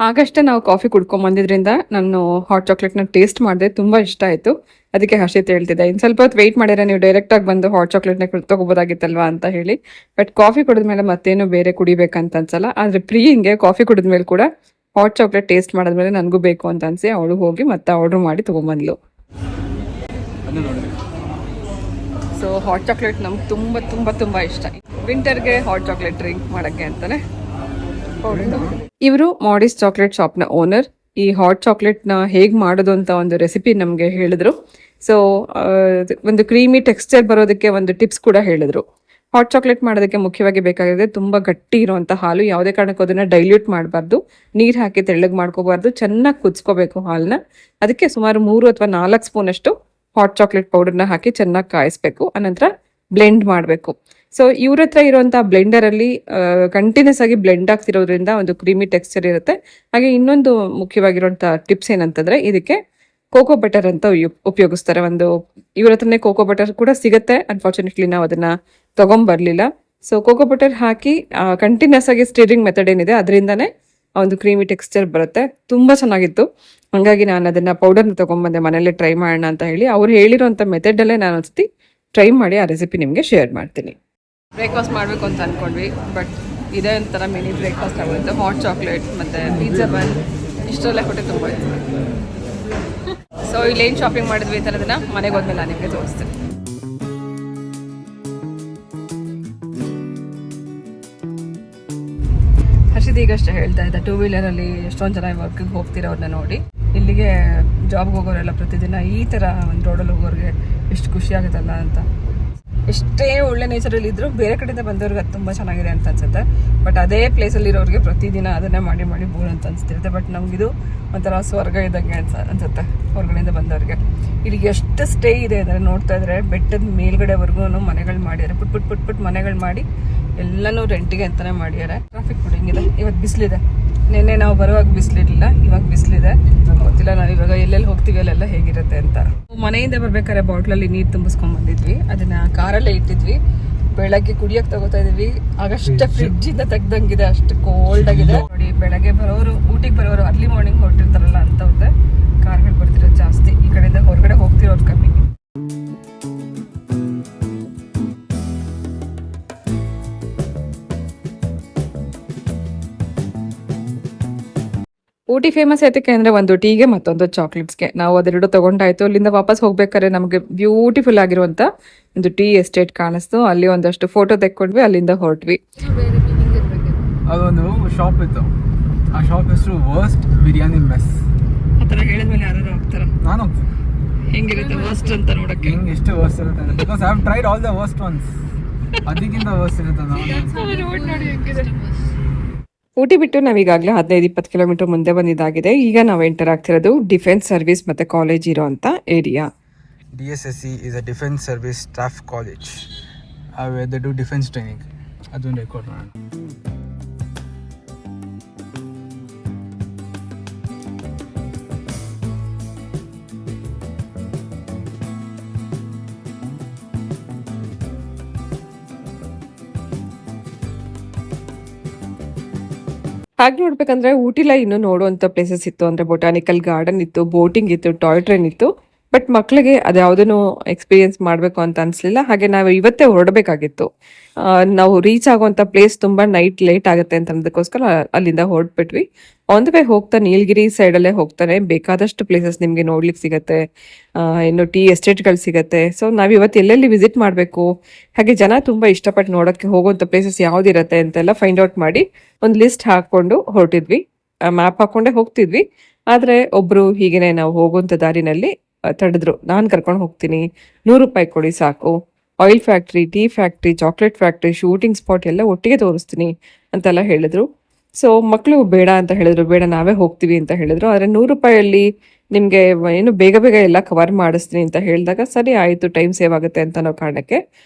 Speaker 1: ಆಗಷ್ಟೇ ನಾವು ಕಾಫಿ ಕುಡ್ಕೊಂಬಂದಿದ್ರಿಂದ ನಾನು ಹಾಟ್ ಚಾಕ್ಲೇಟ್ನ ಟೇಸ್ಟ್ ಮಾಡಿದೆ, ತುಂಬ ಇಷ್ಟ ಆಯಿತು. ಅದಕ್ಕೆ ಹರ್ಷಿತ್ ಹೇಳ್ತಿದ್ದೆ, ಇನ್ನು ಸ್ವಲ್ಪ ಹೊತ್ತು ವೆಯ್ಟ್ ಮಾಡಿದ್ರೆ ನೀವು ಡೈರೆಕ್ಟಾಗಿ ಬಂದು ಹಾಟ್ ಚಾಕ್ಲೇಟ್ನ ತೊಗೋಬೋದಾಗಿತ್ತಲ್ವಾ ಅಂತ ಹೇಳಿ. ಬಟ್ ಕಾಫಿ ಕುಡಿದ್ಮೇಲೆ ಮತ್ತೇನು ಬೇರೆ ಕುಡಿಬೇಕಂತ ಅನ್ಸಲ್ಲ. ಆದರೆ ಪ್ರಿಯಿಂಗೆ ಕಾಫಿ ಕುಡಿದ್ಮೇಲೆ ಕೂಡ ಹಾಟ್ ಚಾಕ್ಲೇಟ್ ಟೇಸ್ಟ್ ಮಾಡಿದ್ಮೇಲೆ ನನಗೂ ಬೇಕು ಅಂತ ಅನಿಸಿ ಅವಳು ಹೋಗಿ ಮತ್ತೆ ಆರ್ಡ್ರ್ ಮಾಡಿ ತೊಗೊಂಬಂದ್ಲು. ಸೊ ಹಾಟ್ ಚಾಕ್ಲೇಟ್ ನಮ್ಗೆ ತುಂಬ ತುಂಬ ತುಂಬ ಇಷ್ಟ. ವಿಂಟರ್ಗೆ ಹಾಟ್ ಚಾಕ್ಲೇಟ್ ಡ್ರಿಂಕ್ ಮಾಡೋಕ್ಕೆ ಅಂತಲೇ. ಇವರು ಮಾಡೀಸ್ ಚಾಕ್ಲೇಟ್ ಶಾಪ್ನ ಓನರ್. ಈ ಹಾಟ್ ಚಾಕ್ಲೇಟ್ನ ಹೇಗೆ ಮಾಡೋದು ಅಂತ ಒಂದು ರೆಸಿಪಿ ನಮಗೆ ಹೇಳಿದ್ರು. ಸೊ ಒಂದು ಕ್ರೀಮಿ ಟೆಕ್ಸ್ಚರ್ ಬರೋದಕ್ಕೆ ಒಂದು ಟಿಪ್ಸ್ ಕೂಡ ಹೇಳಿದ್ರು. ಹಾಟ್ ಚಾಕ್ಲೇಟ್ ಮಾಡೋದಕ್ಕೆ ಮುಖ್ಯವಾಗಿ ಬೇಕಾಗಿದೆ ತುಂಬ ಗಟ್ಟಿ ಇರುವಂಥ ಹಾಲು. ಯಾವುದೇ ಕಾರಣಕ್ಕೂ ಅದನ್ನು ಡೈಲ್ಯೂಟ್ ಮಾಡಬಾರ್ದು, ನೀರು ಹಾಕಿ ತೆಳ್ಳಗೆ ಮಾಡ್ಕೋಬಾರ್ದು, ಚೆನ್ನಾಗಿ ಕುದಿಸ್ಕೋಬೇಕು ಹಾಲನ್ನ. ಅದಕ್ಕೆ ಸುಮಾರು 3 ಅಥವಾ 4 ಸ್ಪೂನಷ್ಟು ಹಾಟ್ ಚಾಕ್ಲೇಟ್ ಪೌಡರ್ನ ಹಾಕಿ ಚೆನ್ನಾಗಿ ಕಾಯಿಸ್ಬೇಕು. ಅನಂತರ ಬ್ಲೆಂಡ್ ಮಾಡಬೇಕು. ಸೊ ಇವ್ರ ಹತ್ರ ಇರುವಂಥ ಬ್ಲೆಂಡರಲ್ಲಿ ಕಂಟಿನ್ಯೂಸ್ ಆಗಿ ಬ್ಲೆಂಡ್ ಆಗ್ತಿರೋದ್ರಿಂದ ಒಂದು ಕ್ರೀಮಿ ಟೆಕ್ಸ್ಚರ್ ಇರುತ್ತೆ. ಹಾಗೆ ಇನ್ನೊಂದು ಮುಖ್ಯವಾಗಿರುವಂಥ ಟಿಪ್ಸ್ ಏನಂತಂದರೆ ಇದಕ್ಕೆ ಕೋಕೋ ಬಟರ್ ಅಂತ ಉಪಯೋಗಿಸ್ತಾರೆ. ಇವ್ರ ಹತ್ರನೇ ಕೋಕೋ ಬಟರ್ ಕೂಡ ಸಿಗುತ್ತೆ. ಅನ್ಫಾರ್ಚುನೇಟ್ಲಿ ನಾವು ಅದನ್ನು ತೊಗೊಂಬರಲಿಲ್ಲ. ಸೊ ಕೋಕೋ ಬಟರ್ ಹಾಕಿ ಕಂಟಿನ್ಯೂಸ್ ಆಗಿ ಸ್ಟಿರಿಂಗ್ ಮೆಥಡ್ ಏನಿದೆ ಅದರಿಂದನೇ ಒಂದು ಕ್ರೀಮಿ ಟೆಕ್ಸ್ಚರ್ ಬರುತ್ತೆ. ತುಂಬ ಚೆನ್ನಾಗಿತ್ತು. ಹಾಗಾಗಿ ನಾನು ಅದನ್ನು ಪೌಡರ್ನ ತೊಗೊಂಬಂದೆ ಮನೇಲಿ ಟ್ರೈ ಮಾಡೋಣ ಅಂತ ಹೇಳಿ. ಅವ್ರು ಹೇಳಿರೋಂಥ ಮೆಥಡಲ್ಲೇ ನಾನು ಒಂದ್ಸತಿ ಟ್ರೈ ಮಾಡಿ ಆ ರೆಸಿಪಿ ನಿಮಗೆ ಶೇರ್ ಮಾಡ್ತೀನಿ. ಬ್ರೇಕ್ಫಾಸ್ಟ್ ಮಾಡಬೇಕು ಅಂತ ಅಂದ್ಕೊಂಡ್ವಿ, ಬಟ್ ಇದೇ ಒಂಥರ ಮಿನಿ ಬ್ರೇಕ್ಫಾಸ್ಟ್ ಆಗೋಯ್ತು. ಹಾಟ್ ಚಾಕ್ಲೇಟ್ ಮತ್ತು ಪಿಜ್ಜಾ ಬನ್ ಇಷ್ಟರಲ್ಲೇ ಹೊಟ್ಟೆ ತುಂಬ ಇತ್ತು. ಸೊ ಇಲ್ಲೇನು ಶಾಪಿಂಗ್ ಮಾಡಿದ್ವಿ ಈ ಥರದನ್ನ ಮನೆಗೆ ಹೋದ್ಮೇಲೆ ನಾನು ನಿಮಗೆ ತೋರಿಸ್ತೀನಿ. ಹರ್ಷಿತ್ ಈಗಷ್ಟೇ ಹೇಳ್ತಾ ಇದ್ದ 2 ವೀಲರಲ್ಲಿ ಎಷ್ಟೊಂದು ಜನ ವರ್ಕಿಗೆ ಹೋಗ್ತಿರೋರನ್ನ ನೋಡಿ. ಇಲ್ಲಿಗೆ ಜಾಬ್ಗೆ ಹೋಗೋರೆಲ್ಲ ಪ್ರತಿದಿನ ಈ ಥರ ಒಂದು ರೋಡಲ್ಲಿ ಹೋಗೋರಿಗೆ ಎಷ್ಟು ಖುಷಿ ಆಗುತ್ತಲ್ಲ ಅಂತ. ಎಷ್ಟೇ ಒಳ್ಳೆ ನೇಚರಲ್ಲಿ ಇದ್ದರೂ ಬೇರೆ ಕಡೆಯಿಂದ ಬಂದವ್ರಿಗೆ ಅದು ತುಂಬ ಚೆನ್ನಾಗಿದೆ ಅಂತ ಅನ್ಸುತ್ತೆ. ಬಟ್ ಅದೇ ಪ್ಲೇಸಲ್ಲಿರೋರಿಗೆ ಪ್ರತಿದಿನ ಅದನ್ನೇ ಮಾಡಿ ಮಾಡಿ ಬೋರ್ ಅಂತ ಅನಿಸ್ತಿರುತ್ತೆ. ಬಟ್ ನಮಗಿದು ಒಂಥರ ಸ್ವರ್ಗ ಇದ್ದಂಗೆ ಅನ್ಸುತ್ತೆ ಹೊರಗಡೆಯಿಂದ ಬಂದವ್ರಿಗೆ. ಇಲ್ಲಿಗೆ ಎಷ್ಟು ಸ್ಟೇ ಇದೆ ಅಂದರೆ ನೋಡ್ತಾ ಇದ್ರೆ ಬೆಟ್ಟದ ಮೇಲ್ಗಡೆವರೆಗೂ ಮನೆಗಳು ಮಾಡಿದ್ದಾರೆ. ಪುಟ್ ಮನೆಗಳು ಮಾಡಿ ಎಲ್ಲನೂ ರೆಂಟಿಗೆ ಅಂತಲೇ ಮಾಡಿದ್ದಾರೆ. ಟ್ರಾಫಿಕ್ ಕೂಡ ಹಿಂಗಿದೆ. ಇವತ್ತು ಬಿಸಿಲಿದೆ. ನಿನ್ನೆ ನಾವು ಬರುವಾಗ ಬಿಸಿಲಿರಲಿಲ್ಲ, ಇವಾಗ ಬಿಸಿಲಿದೆ. ಗೊತ್ತಿಲ್ಲ ನಾವು ಇವಾಗ ಎಲ್ಲೆಲ್ಲಿ ಹೋಗ್ತೀವಿ ಅಲ್ಲೆಲ್ಲ ಹೇಗಿರುತ್ತೆ ಅಂತ. ಮನೆಯಿಂದ ಬರ್ಬೇಕಾದ್ರೆ ಬಾಟ್ಲಲ್ಲಿ ನೀರು ತುಂಬಿಸ್ಕೊಂಡ್ ಬಂದಿದ್ವಿ. ಅದನ್ನ ಕಾರಲ್ಲೇ ಇಟ್ಟಿದ್ವಿ. ಬೆಳಗ್ಗೆ ಕುಡಿಯೋಕೆ ತಗೋತಾ ಇದೀವಿ. ಆಗಷ್ಟೇ ಫ್ರಿಡ್ಜಿಂದ ತೆಗ್ದಂಗಿದೆ, ಅಷ್ಟು ಕೋಲ್ಡ್ ಆಗಿದೆ ನೋಡಿ. ಬೆಳಗ್ಗೆ ಬರೋರು, ಊಟಿಗೆ ಬರೋರು ಅರ್ಲಿ ಮಾರ್ನಿಂಗ್ ಹೊರಟಿರ್ತಾರಲ್ಲ ಅಂತವ್ರೆ ಕಾರ್ಗಳು ಬರ್ತಿರೋದು ಜಾಸ್ತಿ. ಈ ಕಡೆಯಿಂದ ಹೊರಗಡೆ ಹೋಗ್ತಿರೋದು ಕಮ್ಮಿ. ಊಟಿ ಫೇಮಸ್ ಯಾತಕ್ಕೆ ಅಂದರೆ ಒಂದು ಟೀಗೆ ಮತ್ತೊಂದು ಚಾಕ್ಲೇಟ್ಸ್ಗೆ. ನಾವು ಅದೆರಡು ತೊಗೊಂಡಾಯ್ತು. ಅಲ್ಲಿಂದ ವಾಪಸ್ ಹೋಗ್ಬೇಕಾದ್ರೆ ನಮಗೆ ಬ್ಯೂಟಿಫುಲ್ ಆಗಿರುವಂಥ ಒಂದು ಟೀ ಎಸ್ಟೇಟ್ ಕಾಣಿಸ್ತು. ಅಲ್ಲಿ ಒಂದಷ್ಟು ಫೋಟೋ ತೆಕ್ಕೊಂಡ್ವಿ, ಅಲ್ಲಿಂದ ಹೊರಟ್ವಿ.
Speaker 2: ಬೇರೆ ಮೀನಿಂಗ್ ಇರಬೇಕು.
Speaker 3: ಅದೊಂದು ಶಾಪ್ ಇತ್ತು, ಆ ಶಾಪ್ ಹೆಸರು ವರ್ಸ್ಟ್ ಬಿರಿಯಾನಿ ಮೆಸ್.
Speaker 1: ಆ ಥರ ಹೇಳಿದ್ಮೇಲೆ ಯಾರು ಹೋಗ್ತಾರೆ?
Speaker 3: ನಾನು ಹೋಗ್ತೀನಿ.
Speaker 1: ಹೆಂಗಿರುತ್ತೆ ವರ್ಸ್ಟ್ ಅಂತ ನೋಡಕ್ಕೆ?
Speaker 3: ಹೆಂಗೆ ಎಷ್ಟು ವರ್ಸ್ಟ್ ಇರುತ್ತೆ because I have tried all the worst once. ಅದಕ್ಕಿಂತ ವರ್ಸ್ಟ್ ಇರುತ್ತೆ ನಾವು.
Speaker 1: ಊಟಿ ಬಿಟ್ಟು ನಾವೀಗಾಗಲೇ 15-20 ಕಿಲೋಮೀಟರ್ ಮುಂದೆ ಬಂದಿದ್ದಾಗಿದೆ. ಈಗ ನಾವು ಎಂಟರ್ ಆಗ್ತಿರೋದು ಡಿಫೆನ್ಸ್ ಸರ್ವಿಸ್ ಮತ್ತು ಕಾಲೇಜ್ ಇರೋಂಥ area.
Speaker 3: DSSC is a defense service staff college where they do defense training. ಅದೊಂದು ರೆಕಾರ್ಡ್ ಮಾಡೋಣ.
Speaker 1: ಹಾಗೆ ನೋಡ್ಬೇಕಂದ್ರೆ ಊಟಿಲ ಇನ್ನೂ ನೋಡುವಂಥ ಪ್ಲೇಸಸ್ ಇತ್ತು. ಅಂದರೆ ಬೊಟಾನಿಕಲ್ ಗಾರ್ಡನ್ ಇತ್ತು, ಬೋಟಿಂಗ್ ಇತ್ತು, ಟಾಯ್ ಟ್ರೈನ್ ಇತ್ತು. ಬಟ್ ಮಕ್ಕಳಿಗೆ ಅದ್ಯಾವುದೂ ಎಕ್ಸ್ಪೀರಿಯನ್ಸ್ ಮಾಡಬೇಕು ಅಂತ ಅನಿಸ್ಲಿಲ್ಲ. ಹಾಗೆ ನಾವು ಇವತ್ತೇ ಹೊರಡಬೇಕಾಗಿತ್ತು. ನಾವು ರೀಚ್ ಆಗುವಂಥ ಪ್ಲೇಸ್ ತುಂಬ ನೈಟ್ ಲೇಟ್ ಆಗುತ್ತೆ ಅಂತ ಅನ್ನೋದಕ್ಕೋಸ್ಕರ ಅಲ್ಲಿಂದ ಹೊರಟ್ಬಿಟ್ವಿ. ಆನ್ ದ ವೇ ಹೋಗ್ತಾ ನೀಲಗಿರಿ ಸೈಡಲ್ಲೇ ಹೋಗ್ತಾನೆ ಬೇಕಾದಷ್ಟು ಪ್ಲೇಸಸ್ ನಿಮಗೆ ನೋಡ್ಲಿಕ್ಕೆ ಸಿಗುತ್ತೆ. ಇನ್ನು ಟೀ ಎಸ್ಟೇಟ್ಗಳು ಸಿಗುತ್ತೆ. ಸೊ ನಾವು ಇವತ್ತು ಎಲ್ಲೆಲ್ಲಿ ವಿಸಿಟ್ ಮಾಡಬೇಕು, ಹಾಗೆ ಜನ ತುಂಬ ಇಷ್ಟಪಟ್ಟು ನೋಡೋಕ್ಕೆ ಹೋಗುವಂಥ ಪ್ಲೇಸಸ್ ಯಾವುದಿರುತ್ತೆ ಅಂತೆಲ್ಲ ಫೈಂಡ್ ಔಟ್ ಮಾಡಿ ಒಂದು ಲಿಸ್ಟ್ ಹಾಕ್ಕೊಂಡು ಹೊರಟಿದ್ವಿ. ಮ್ಯಾಪ್ ಹಾಕ್ಕೊಂಡೇ ಹೋಗ್ತಿದ್ವಿ. ಆದರೆ ಒಬ್ಬರು ಹೀಗೇನೆ ನಾವು ಹೋಗುವಂಥ ದಾರಿನಲ್ಲಿ ತಡೆದ್ರು. ನಾನು ಕರ್ಕೊಂಡು ಹೋಗ್ತೀನಿ, 100 ರೂಪಾಯಿ ಕೊಡಿ ಸಾಕು, oil factory, tea factory, chocolate factory, shooting spot ಎಲ್ಲ ಒಟ್ಟಿಗೆ ತೋರಿಸ್ತೀನಿ ಅಂತೆಲ್ಲ ಹೇಳಿದ್ರು. ಸೊ ಮಕ್ಕಳು ಬೇಡ ಅಂತ ಹೇಳಿದ್ರು, ಬೇಡ ನಾವೇ ಹೋಗ್ತೀವಿ ಅಂತ ಹೇಳಿದ್ರು. ಆದರೆ 100 ರೂಪಾಯಲ್ಲಿ ನಿಮಗೆ ಏನು ಬೇಗ ಬೇಗ ಎಲ್ಲ ಕವರ್ ಮಾಡಿಸ್ತೀನಿ ಅಂತ ಹೇಳಿದಾಗ ಸರಿ ಆಯಿತು, ಟೈಮ್ ಸೇವ್ ಆಗುತ್ತೆ ಅಂತ ಅನ್ನೋ ಕಾರಣಕ್ಕೆ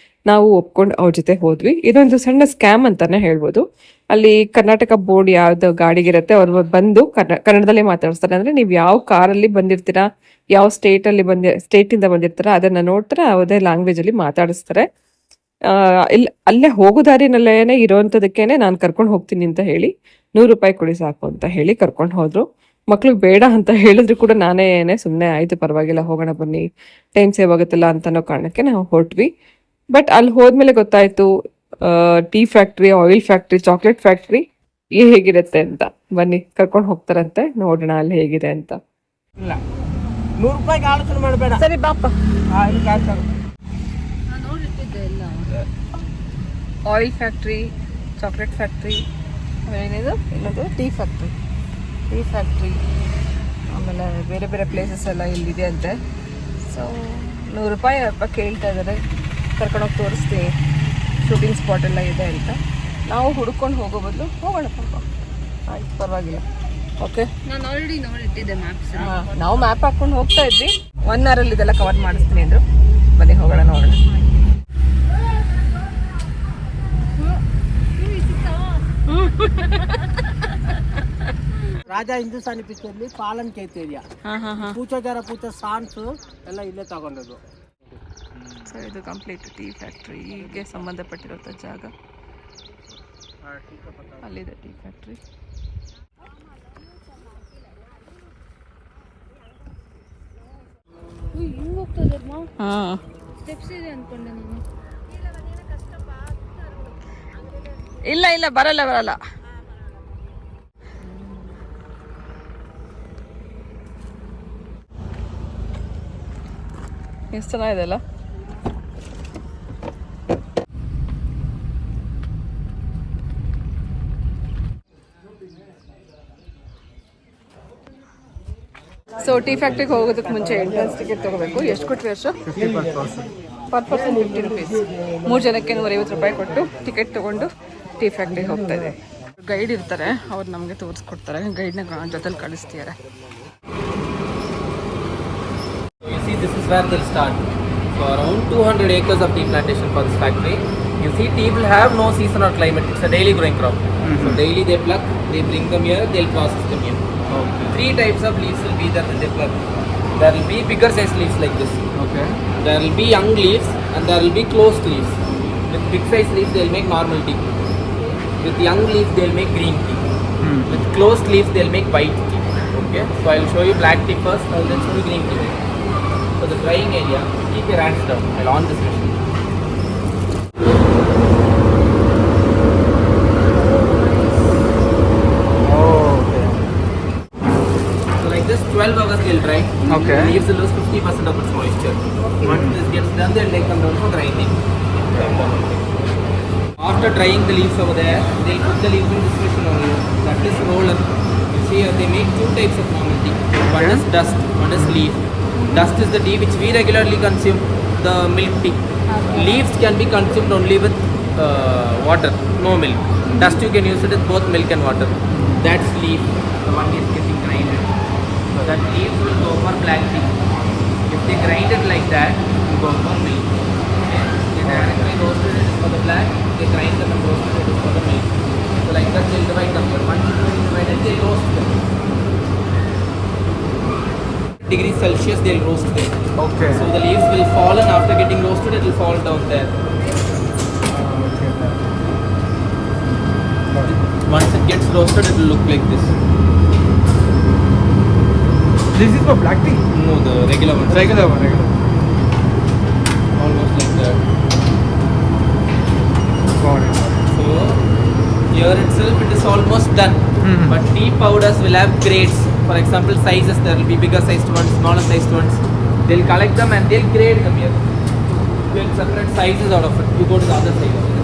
Speaker 1: ನಾವು ಒಪ್ಕೊಂಡು ಅವ್ರ ಜೊತೆ ಹೋದ್ವಿ. ಇದೊಂದು ಸಣ್ಣ ಸ್ಕ್ಯಾಮ್ ಅಂತಾನೆ ಹೇಳ್ಬೋದು. ಅಲ್ಲಿ ಕರ್ನಾಟಕ ಬೋರ್ಡ್ ಯಾವ್ದು ಗಾಡಿಗಿರುತ್ತೆ ಅವ್ರು ಬಂದು ಕನ್ನಡದಲ್ಲೇ ಮಾತಾಡಿಸ್ತಾರೆ. ಅಂದರೆ ನೀವು ಯಾವ ಕಾರಲ್ಲಿ ಬಂದಿರ್ತೀರಾ, ಯಾವ ಸ್ಟೇಟಿಂದ ಬಂದಿರ್ತೀರಾ ಅದನ್ನು ನೋಡ್ತಾರೆ, ಯಾವುದೇ ಲ್ಯಾಂಗ್ವೇಜಲ್ಲಿ ಮಾತಾಡಿಸ್ತಾರೆ. ಅಲ್ಲೇ ಹೋಗೋ ದಾರಿನಲ್ಲೇನೆ ಇರೋವಂಥದಕ್ಕೇನೆ ನಾನು ಕರ್ಕೊಂಡು ಹೋಗ್ತೀನಿ ಅಂತ ಹೇಳಿ 100 ರೂಪಾಯಿ ಕೊಡಿ ಸಾಕು ಅಂತ ಹೇಳಿ ಕರ್ಕೊಂಡು ಹೋದ್ರು. ಮಕ್ಳಿಗೆ ಬೇಡ ಅಂತ ಹೇಳಿದ್ರು ಕೂಡ ನಾನೇ ಸುಮ್ಮನೆ ಆಯಿತು ಪರವಾಗಿಲ್ಲ ಹೋಗೋಣ ಬನ್ನಿ, ಟೈಮ್ ಸೇವ್ ಆಗುತ್ತಲ್ಲ ಅಂತ ಅನ್ನೋ ಕಾರಣಕ್ಕೆ ನಾವು ಹೊರಟ್ವಿ. ಬಟ್ ಅಲ್ಲಿ ಹೋದ್ಮೇಲೆ ಗೊತ್ತಾಯ್ತು tea factory, oil factory, chocolate factory ಹೇಗಿರುತ್ತೆ ಅಂತ. ಬನ್ನಿ ಕರ್ಕೊಂಡು ಹೋಗ್ತಾರಂತೆ, ನೋಡೋಣ ಅಲ್ಲಿ ಹೇಗಿದೆ ಅಂತ.
Speaker 3: ಇಲ್ಲ 100 ರೂಪಾಯಿಗೆ ಆಲೋಚನೆ ಮಾಡಬೇಡ.
Speaker 1: ಸರಿ ಬಾಪ.
Speaker 2: ನಾನು ನೋಡಿಟ್ಟಿದ್ದೆ ಎಲ್ಲ.
Speaker 1: ಆಯಿಲ್ ಫ್ಯಾಕ್ಟ್ರಿ, ಚಾಕ್ಲೇಟ್ ಫ್ಯಾಕ್ಟ್ರಿ, ಏನಿದು ಇನ್ನೊಂದು ಟೀ ಫ್ಯಾಕ್ಟ್ರಿ, ಆಮೇಲೆ ಬೇರೆ ಬೇರೆ ಪ್ಲೇಸಸ್ ಎಲ್ಲ ಇಲ್ಲಿದೆ ಅಂತೆ. ಸೊ 100 ರೂಪಾಯಿ ಕೇಳ್ತಾ ಇದ್ದಾರೆ, ಕರ್ಕೊಂಡೋಗಿ ತೋರಿಸ್ತೀನಿ, ಶೂಟಿಂಗ್ ಸ್ಪಾಟ್ ಎಲ್ಲ ಇದೆ ಅಂತ. ನಾವು ಹುಡ್ಕೊಂಡು ಹೋಗೋ ಬದಲು ಹೋಗೋಣ ಪಾಪ, ಆಯ್ತು ಪರವಾಗಿಲ್ಲ, ಓಕೆ.
Speaker 2: ನಾನು ಆಲ್ರೆಡಿ ನೋಡಿಟ್ಟಿದ್ದೆ ಮ್ಯಾಪ್ಸ್.
Speaker 1: ನಾವು ಮ್ಯಾಪ್ ಹಾಕ್ಕೊಂಡು ಹೋಗ್ತಾ ಇದ್ವಿ. 1 ಅವರಲ್ಲಿ ಇದೆಲ್ಲ ಕವರ್ ಮಾಡಿಸ್ತೀನಿ ಅಂದರು. ಬನ್ನಿ ಹೋಗೋಣ, ನೋಡೋಣ.
Speaker 5: ರಾಜಾ ಹಿಂದೂಸ್ತಾನಿ ಪಿಕ್ಚರ್ಲಿ ಪಾಲನ್ ಕೇತ್ ಏರಿಯಾ, ಪೂಚೋ ಜರ ಪೂಚೋ ಸಾಂಗ್ಸ್ ಎಲ್ಲ ಇಲ್ಲೇ ತಗೊಂಡದ್ದು.
Speaker 1: ಸೊ ಇದು ಕಂಪ್ಲೀಟ್ ಟೀ ಫ್ಯಾಕ್ಟ್ರಿಗೆ ಸಂಬಂಧಪಟ್ಟಿರೋಂಥ ಜಾಗ. ಅಲ್ಲಿದೆ ಟೀ ಫ್ಯಾಕ್ಟ್ರಿ.
Speaker 2: ಹಿಂಗೆ ಹೋಗ್ತದಮ್ಮ,
Speaker 1: ಹಾಂ
Speaker 2: ಸ್ಟೆಪ್ಸ್ ಇದೆ ಅನ್ಕೊಂಡೆ ನಾನು.
Speaker 1: ಇಲ್ಲ ಬರಲ್ಲ. ಎಷ್ಟು ಚೆನ್ನಾಗಿದೆ ಅಲ್ಲ. ಸೊ ಟೀ ಫ್ಯಾಕ್ಟ್ರಿಗೆ ಹೋಗೋದಕ್ಕೆ ಮುಂಚೆ ಎಂಟ್ರೆನ್ಸ್ ಟಿಕೆಟ್ ತೊಗೋಬೇಕು. ಎಷ್ಟು ಕೊಟ್ವಿ ಅಷ್ಟು? Per person 50 rupees. 3 ಜನಕ್ಕೆ 150 ರೂಪಾಯಿ ಕೊಟ್ಟು ಟಿಕೆಟ್ ತೊಗೊಂಡು ಟೀ ಫ್ಯಾಕ್ಟ್ರಿಗೆ ಹೋಗ್ತಾ ಇದೆ. ಗೈಡ್ ಇರ್ತಾರೆ, ಅವ್ರು ನಮಗೆ ತೋರಿಸ್ಕೊಡ್ತಾರೆ. ಗೈಡ್ನ ಜೊತೆಲಿ ಕಳಿಸ್ತಿದ್ದಾರೆ.
Speaker 6: You see, this is where they'll start. So around 200 acres of tea plantation for this factory. You see, tea will have no season or climate. It's a daily growing crop. So daily they pluck, they bring them here, they'll process them here. 3 types of leaves will be there when they pluck. There will be bigger size leaves like this.
Speaker 3: Okay.
Speaker 6: There will be young leaves and there will be closed leaves. With big size leaves, they'll make normal tea. With young leaves, they'll make green tea. With closed leaves, they'll make white tea. Okay. So I'll show you black tea first, I'll then show you green tea. For the drying area, keep your hands down. I'll on this machine.
Speaker 3: Okay.
Speaker 6: The leaves will lose 50% of its moisture. Once this gets done, they'll take them down for grinding. After drying the leaves over there, they'll put the leaves in this machine only. That is roller. You see here, they make two types of normal tea. One is dust, one is leaf. Dust is the tea which we regularly consume, the milk tea. Leaves can be consumed only with water, no milk. Dust you can use it with both milk and water. That's leaf, the one is getting grinded. So that leaves will go for black tea. If they grind it like that, it will go for milk. Okay? They directly roasted it for the black, they grind them and roasted it for the milk. So like that they'll divide them. But once it's divided, they roast them. Degrees Celsius they'll roast them.
Speaker 3: Okay.
Speaker 6: So the leaves will fall and after getting roasted it will fall down there. Once it gets roasted it will look like this.
Speaker 3: This is for black tea?
Speaker 6: No, the regular one.
Speaker 3: Regular one.
Speaker 6: Almost like that.
Speaker 3: Got it.
Speaker 6: So here itself it is almost done. But tea powders will have grades. For example, sizes, there will be bigger sized ones, smaller sized ones. They'll collect them and they'll grade them here. They'll separate sizes out of it. You go to the other side of it.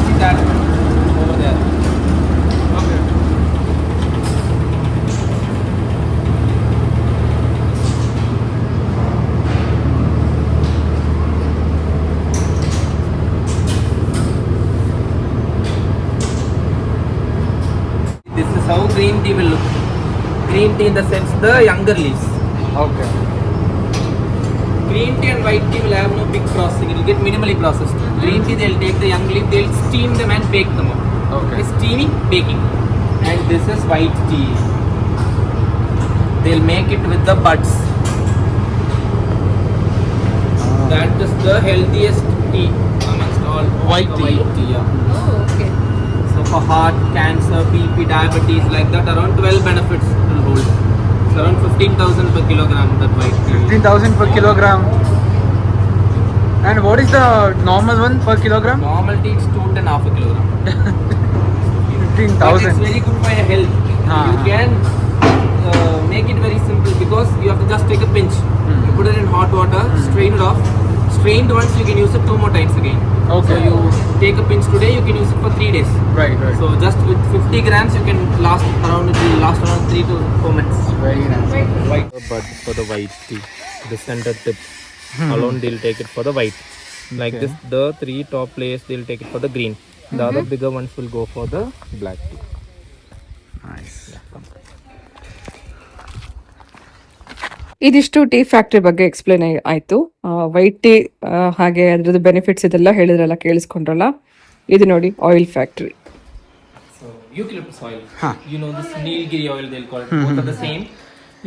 Speaker 6: See that over there. Okay. This is how green tea will look. Green tea in the sense the younger leaves.
Speaker 3: Okay.
Speaker 6: Green tea and white tea will have no big processing. It will get minimally processed. Green tea they'll take the young leaf, they'll steam them and bake them up.
Speaker 3: Okay.
Speaker 6: It's steaming, baking. And this is white tea. They'll make it with the buds. That is the healthiest tea amongst all.
Speaker 3: White tea.
Speaker 6: White tea, yeah.
Speaker 2: Oh, okay.
Speaker 6: So for heart, cancer, BP, diabetes, like that, around 12 benefits it will hold. It's around 15,000 per kilogram, that white tea.
Speaker 3: 15,000 per kilogram. And what is the normal one per kilogram?
Speaker 6: Normal tea is 2.5 kilogram. But it's
Speaker 3: 15,000.
Speaker 6: very good for your health. You can make it very simple because you have to just take a pinch. You put it in hot water, strain it off. Strained once, you can use it 2 more times again.
Speaker 3: Okay.
Speaker 6: So you take a pinch today, you can use it for 3 days.
Speaker 3: Right.
Speaker 6: So just with 50 grams, you can last around 3 to 4 months.
Speaker 3: Very nice.
Speaker 6: White bud for the white tea, the center tip alone they'll take it for the white. Like this, the 3 top layers they'll take it for the green. The other bigger ones will go for the black tea.
Speaker 3: Nice.
Speaker 1: ಇದಿಷ್ಟು tea factory ಬಗ್ಗೆ explain ಆಯಿತು. White tea ಹಾಗೆ ಅದ್ರದ್ದು benefits ಇದೆಲ್ಲ ಹೇಳಿದ್ರಲ್ಲ, ಕೇಳಿಸ್ಕೊಂಡ್ರಲ್ಲ. ಇದು ನೋಡಿ oil factory.
Speaker 6: So eucalyptus oil, you know this Nilgiri oil they'll call it. Both are the same.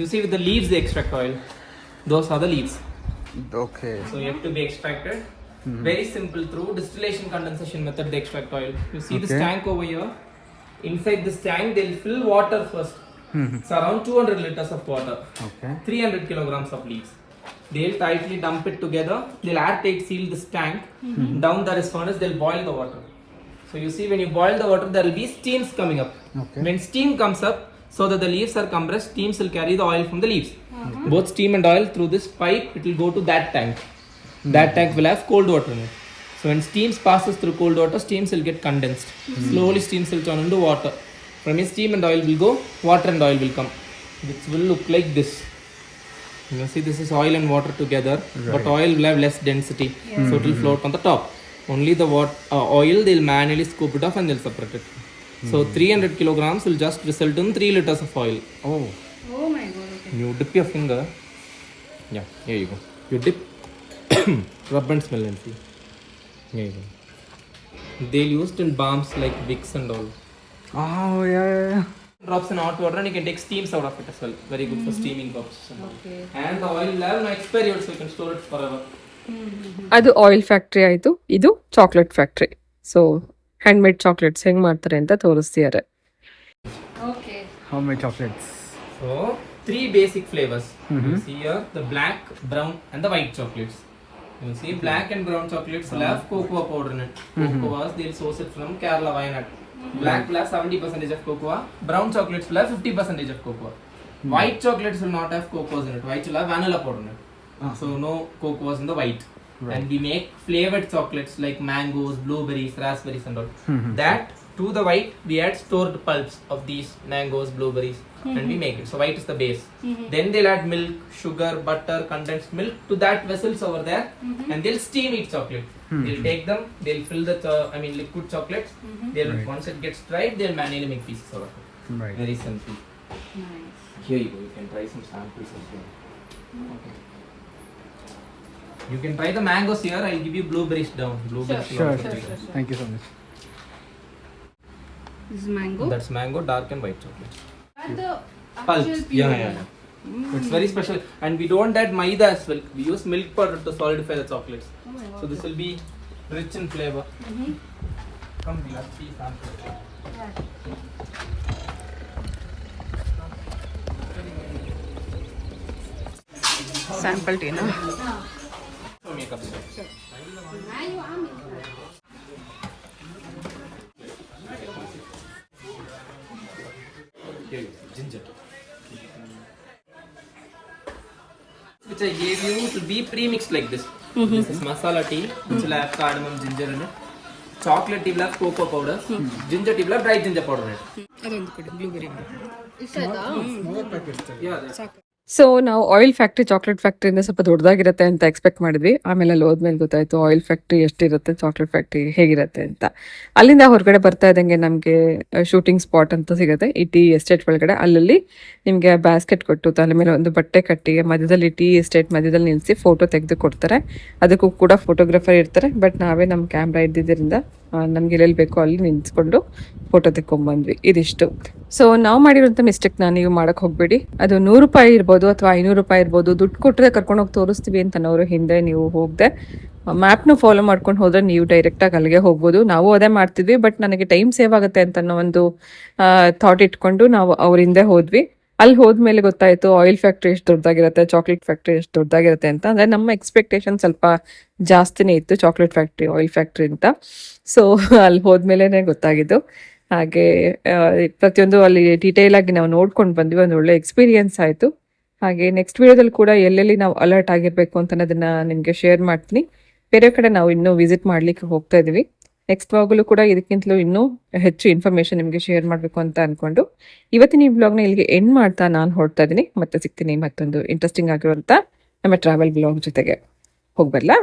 Speaker 6: You see with the leaves they extract oil. Those are the leaves.
Speaker 3: Okay.
Speaker 6: So you have to be extracted. Very simple, through distillation condensation method they extract oil. You see this tank over here. Inside this tank they'll fill water first. It's around 200 liters of water.
Speaker 3: Okay.
Speaker 6: 300 kilograms of leaves. They'll tightly dump it together. They'll airtight seal this tank. Down there is furnace. They'll boil the water. So you see when you boil the water, there will be steams coming up.
Speaker 3: Okay.
Speaker 6: When steam comes up, so that the leaves are compressed, steams will carry the oil from the leaves. Both steam and oil through this pipe, it will go to that tank. That tank will have cold water in it. So when steams passes through cold water, steams will get condensed. Slowly steams will turn into water. From here steam and oil will go, water and oil will come. Which will look like this. You see this is oil and water together, but oil will have less density. So it will float on the top. Only the oil, they'll manually scoop it off and they'll separate it. So 300 kilograms will just result in 3 liters of oil.
Speaker 3: Oh.
Speaker 2: Oh my god, okay.
Speaker 6: You dip your finger. Yeah, here you go. You dip, rub and smell and see. Here you go. They'll use it in balms like Vicks and all.
Speaker 3: Oh, yeah.
Speaker 6: Drops in hot water and you can take steams out of it as well. Very good for steaming purposes.
Speaker 2: Okay.
Speaker 6: And the oil will have no expiry, so you can store it forever.
Speaker 1: ಅದು oil factory ಆಯಿತು. ಇದು chocolate factory. So hand made chocolates ಹೆಂಗೆ ಮಾಡ್ತಾರೆ ಅಂತ ತೋರಿಸ್ತಿದ್ದಾರೆ.
Speaker 2: Okay.
Speaker 3: How many chocolates?
Speaker 6: So 3 basic flavors. You see here the black, brown and the white chocolates. You see, black and brown chocolates will have cocoa powder in it. Cocoa, they'll source it from Kerala, Wayanad. Black will have 70% of cocoa. Brown chocolates will have 50% of cocoa. White chocolates will not have cocoa in it. White will have vanilla powder in it. So no cocoa in the white. And we make flavored chocolates like mangoes, blueberries, raspberries and all. That to the white we add stored pulps of these mangoes, blueberries, and we make it. So white is the base. Then they'll add milk, sugar, butter, condensed milk to that vessels over there, and they'll steam each chocolate. They'll take them, they'll fill the liquid chocolates. They'll once it gets dried, they'll manually make pieces out of it.
Speaker 3: Right.
Speaker 6: Very simple. Here you go. You can try some samples as well. Okay. You can try the mangoes here. I'll give you blueberries down. Blueberries.
Speaker 3: Sure. Thank you so much.
Speaker 2: This is mango.
Speaker 6: That's mango, dark and white chocolate.
Speaker 2: And the
Speaker 6: Pulp.
Speaker 2: actual
Speaker 6: Yeah. It's very special, and we don't add maida as well. We use milk powder to solidify the chocolates.
Speaker 2: Oh my God.
Speaker 6: So this will be rich in flavor. Come, we have tea sample.
Speaker 1: Sample Tina?
Speaker 6: Show me a cup. Here you go, ginger. Which I gave you to be pre-mixed like this. This is masala tea, which will have cardamom, ginger in it. Chocolate tea will have cocoa powder. Ginger tea will have dry ginger powder in it.
Speaker 1: ಅದೊಂದು ಕೊಡಿ, blueberry.
Speaker 2: ಇಷ್ಟ ಆಯ್ತಾ?
Speaker 6: Yeah, that's
Speaker 1: so ನಾವು oil factory, chocolate ಫ್ಯಾಕ್ಟ್ರಿಯಿಂದ ಸ್ವಲ್ಪ ದೊಡ್ಡದಾಗಿರುತ್ತೆ ಅಂತ expect ಮಾಡಿದ್ವಿ. ಆಮೇಲೆ ಅಲ್ಲಿ ಹೋದ್ಮೇಲೆ ಗೊತ್ತಾಯ್ತು ಆಯಿಲ್ ಫ್ಯಾಕ್ಟ್ರಿ ಎಷ್ಟಿರುತ್ತೆ, ಚಾಕ್ಲೇಟ್ ಫ್ಯಾಕ್ಟ್ರಿ ಹೇಗಿರುತ್ತೆ ಅಂತ. ಅಲ್ಲಿಂದ ಹೊರಗಡೆ ಬರ್ತಾ ಇದ್ದಂಗೆ ನಮಗೆ ಶೂಟಿಂಗ್ ಸ್ಪಾಟ್ ಅಂತ ಸಿಗುತ್ತೆ ಈ ಟೀ ಎಸ್ಟೇಟ್ ಒಳಗಡೆ. ಅಲ್ಲಲ್ಲಿ ನಿಮಗೆ ಬ್ಯಾಸ್ಕೆಟ್ ಕೊಟ್ಟು ತಲೆ ಮೇಲೆ ಒಂದು ಬಟ್ಟೆ ಕಟ್ಟಿ ಮಧ್ಯದಲ್ಲಿ ಟೀ ಎಸ್ಟೇಟ್ ಮಧ್ಯದಲ್ಲಿ ನಿಲ್ಲಿಸಿ ಫೋಟೋ ತೆಗೆದು ಕೊಡ್ತಾರೆ. ಅದಕ್ಕೂ ಕೂಡ ಫೋಟೋಗ್ರಾಫರ್ ಇರ್ತಾರೆ. ಬಟ್ ನಾವೇ ನಮ್ಮ ಕ್ಯಾಮ್ರಾ ಇದ್ದಿದ್ದರಿಂದ ನಮ್ಗೆ ಎಲ್ಲೆಲ್ಲಿ ಬೇಕೋ ಅಲ್ಲಿ ನಿಂತ್ಕೊಂಡು ಫೋಟೋ ತೆಕ್ಕೊಂಡ್ಬಂದ್ವಿ. ಇದಿಷ್ಟು. ಸೊ ನಾವು ಮಾಡಿರೋಂಥ ಮಿಸ್ಟೇಕ್ನ ನೀವು ಮಾಡಕ್ಕೆ ಹೋಗಬೇಡಿ. ಅದು 100 ರೂಪಾಯಿ ಇರ್ಬೋದು ಅಥವಾ 500 ರೂಪಾಯಿ ಇರ್ಬೋದು. ದುಡ್ಡು ಕೊಟ್ಟರೆ ಕರ್ಕೊಂಡೋಗಿ ತೋರಿಸ್ತೀವಿ ಅಂತನವರು ಹಿಂದೆ ನೀವು ಹೋಗದೆ ಮ್ಯಾಪ್ನು ಫಾಲೋ ಮಾಡ್ಕೊಂಡು ಹೋದರೆ ನೀವು ಡೈರೆಕ್ಟಾಗಿ ಅಲ್ಲಿಗೆ ಹೋಗ್ಬೋದು. ನಾವು ಅದೇ ಮಾಡ್ತಿದ್ವಿ. ಬಟ್ ನನಗೆ ಟೈಮ್ ಸೇವ್ ಆಗುತ್ತೆ ಅಂತ ಅನ್ನೋ ಒಂದು ಥಾಟ್ ಇಟ್ಕೊಂಡು ನಾವು ಅವ್ರ ಹಿಂದೆ ಹೋದ್ವಿ. ಅಲ್ಲಿ ಹೋದ್ಮೇಲೆ ಗೊತ್ತಾಯಿತು ಆಯಿಲ್ ಫ್ಯಾಕ್ಟ್ರಿ ಎಷ್ಟು ದೊಡ್ಡದಾಗಿರುತ್ತೆ, ಚಾಕ್ಲೇಟ್ ಫ್ಯಾಕ್ಟ್ರಿ ಎಷ್ಟು ದೊಡ್ಡದಾಗಿರುತ್ತೆ ಅಂತ. ಅಂದರೆ ನಮ್ಮ ಎಕ್ಸ್ಪೆಕ್ಟೇಷನ್ ಸ್ವಲ್ಪ ಜಾಸ್ತಿನೇ ಇತ್ತು ಚಾಕ್ಲೇಟ್ ಫ್ಯಾಕ್ಟ್ರಿ, ಆಯಿಲ್ ಫ್ಯಾಕ್ಟ್ರಿ ಅಂತ. ಸೊ ಅಲ್ಲಿ ಹೋದ್ಮೇಲೆ ಗೊತ್ತಾಗಿದ್ದು. ಹಾಗೆ ಪ್ರತಿಯೊಂದು ಅಲ್ಲಿ ಡೀಟೇಲ್ ಆಗಿ ನಾವು ನೋಡ್ಕೊಂಡು ಬಂದ್ವಿ. ಒಂದು ಒಳ್ಳೆ ಎಕ್ಸ್ಪೀರಿಯನ್ಸ್ ಆಯಿತು. ಹಾಗೆ ನೆಕ್ಸ್ಟ್ ವಿಡಿಯೋದಲ್ಲಿ ಕೂಡ ಎಲ್ಲೆಲ್ಲಿ ನಾವು ಅಲರ್ಟ್ ಆಗಿರಬೇಕು ಅಂತ ಅನ್ನೋದನ್ನ ನಿಮಗೆ ಶೇರ್ ಮಾಡ್ತೀನಿ. ಬೇರೆ ಕಡೆ ನಾವು ಇನ್ನೂ ವಿಸಿಟ್ ಮಾಡಲಿಕ್ಕೆ ಹೋಗ್ತಾ ಇದ್ದೀವಿ. ನೆಕ್ಸ್ಟ್ ವ್ಲಾಗಲ್ಲೂ ಕೂಡ ಇದಕ್ಕಿಂತಲೂ ಇನ್ನೂ ಹೆಚ್ಚು ಇನ್ಫಾರ್ಮೇಷನ್ ನಿಮಗೆ ಶೇರ್ ಮಾಡಬೇಕು ಅಂತ ಅಂದ್ಕೊಂಡು ಇವತ್ತಿನ ಈ ವ್ಲಾಗ್ನ ಇಲ್ಲಿಗೆ ಎಂಡ್ ಮಾಡ್ತಾ ನಾನು ಹೊರಡ್ತಾ ಇದ್ದೀನಿ. ಮತ್ತೆ ಸಿಗ್ತೀನಿ ಮತ್ತೊಂದು ಇಂಟ್ರೆಸ್ಟಿಂಗ್ ಆಗಿರುವಂಥ ನಮ್ಮ ಟ್ರಾವೆಲ್ ವ್ಲಾಗ್ ಜೊತೆಗೆ. ಹೋಗ್ಬರ್ಲಾ?